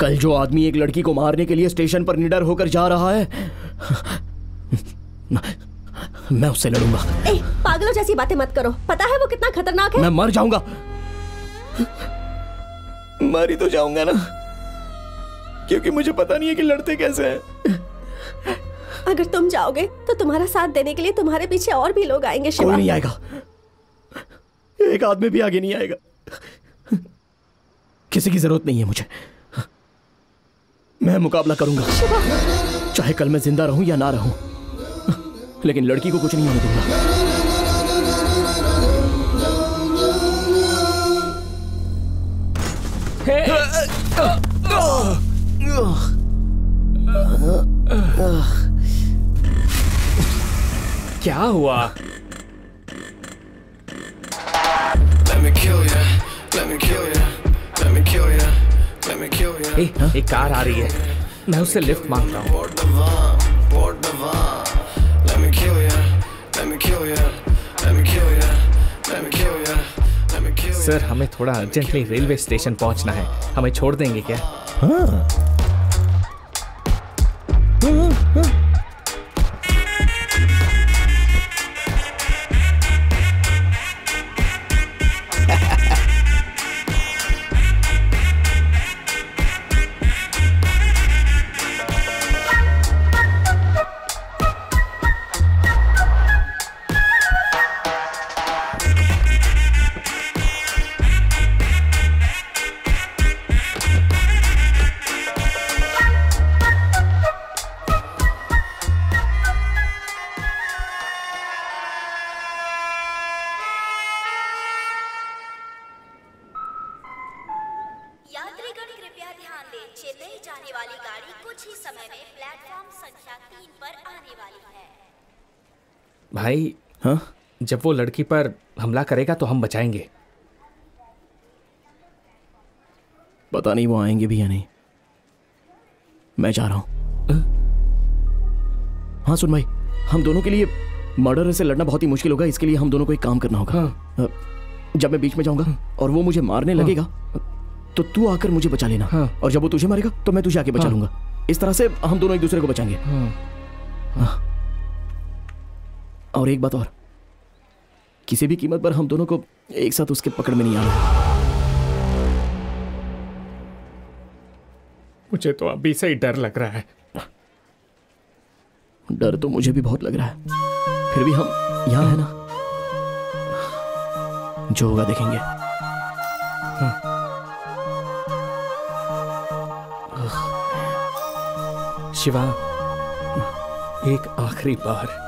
कल जो आदमी एक लड़की को मारने के लिए स्टेशन पर निडर होकर जा रहा है, मैं उससे लड़ूंगा। पागलों जैसी बातें मत करो। पता है वो कितना खतरनाक है? मैं मर जाऊंगा। मर ही तो जाऊंगा ना, क्योंकि मुझे पता नहीं है कि लड़ते कैसे हैं। अगर तुम जाओगे तो तुम्हारा साथ देने के लिए तुम्हारे पीछे और भी लोग आएंगे। शिवा, कोई नहीं आएगा। एक आदमी भी आगे नहीं आएगा। किसी की जरूरत नहीं है मुझे। मैं मुकाबला करूंगा, चाहे कल मैं जिंदा रहूं या ना रहूं, लेकिन लड़की को कुछ नहीं होने दूंगा। क्या हुआ? एक कार आ रही है, मैं उससे लिफ्ट मांगता हूँ। सर, हमें थोड़ा अर्जेंटली रेलवे स्टेशन पहुंचना है, हमें छोड़ देंगे क्या? हाँ। भाई, हाँ? जब वो लड़की पर हमला करेगा तो हम बचाएंगे। पता नहीं वो आएंगे भी या नहीं। मैं जा रहा हूं। हाँ सुन भाई, हम दोनों के लिए मर्डर से लड़ना बहुत ही मुश्किल होगा। इसके लिए हम दोनों को एक काम करना होगा। हाँ। जब मैं बीच में जाऊंगा और वो मुझे मारने लगेगा तो तू आकर मुझे बचा लेना। हाँ। और जब वो तुझे मारेगा तो मैं तुझे आके बचा लूंगा। इस तरह से हम दोनों एक दूसरे को बचाएंगे। हाँ। और एक बात और, किसी भी कीमत पर हम दोनों को एक साथ उसके पकड़ में नहीं आना। मुझे तो अभी से ही डर लग रहा है। डर तो मुझे भी बहुत लग रहा है, फिर भी हम यहाँ है ना, जो होगा देखेंगे। शिवा, एक आखिरी बार।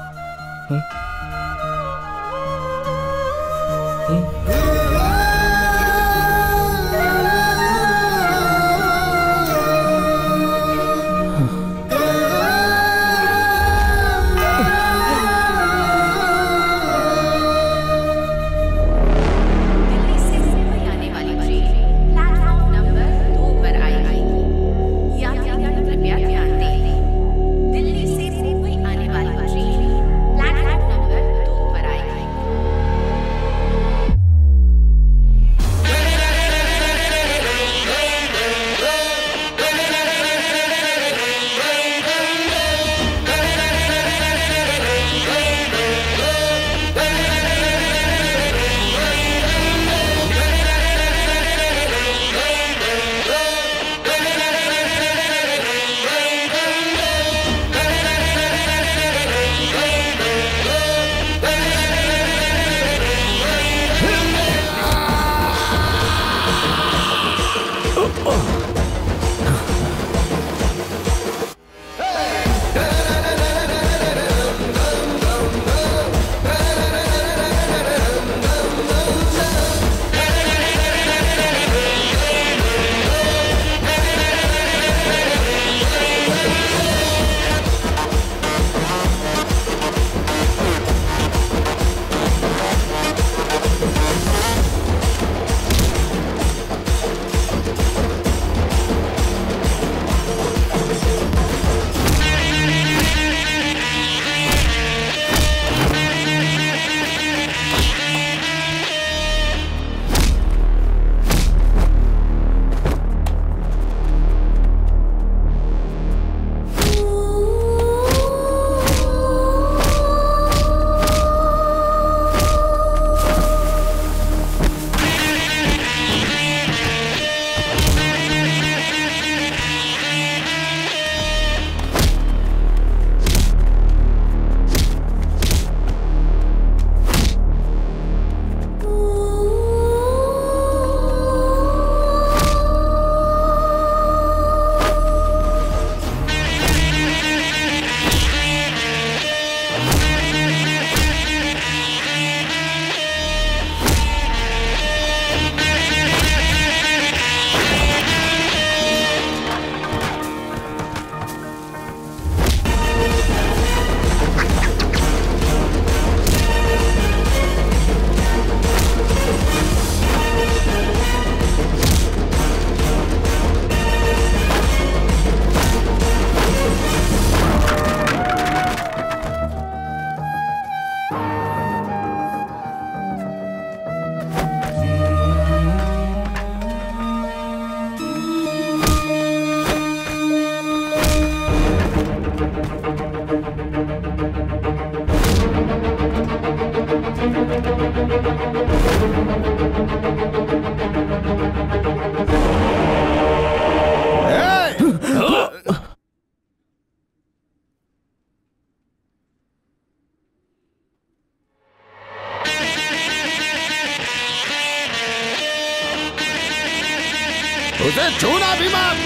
उसे छूना भी मत।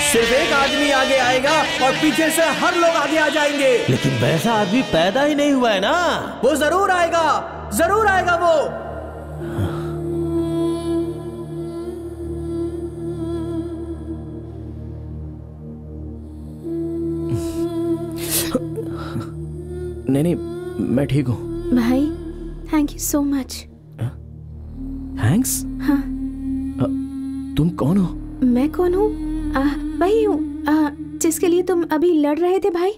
सिर्फ एक आदमी आगे आएगा और पीछे से हर लोग आगे आ जाएंगे। लेकिन वैसा आदमी पैदा ही नहीं हुआ है ना। वो जरूर आएगा वो। नहीं, मैं ठीक हूँ भाई। Thank you so much. Thanks? हाँ। तुम कौन हो? मैं कौन हूँ? वही हूँ जिसके लिए तुम अभी लड़ रहे थे भाई।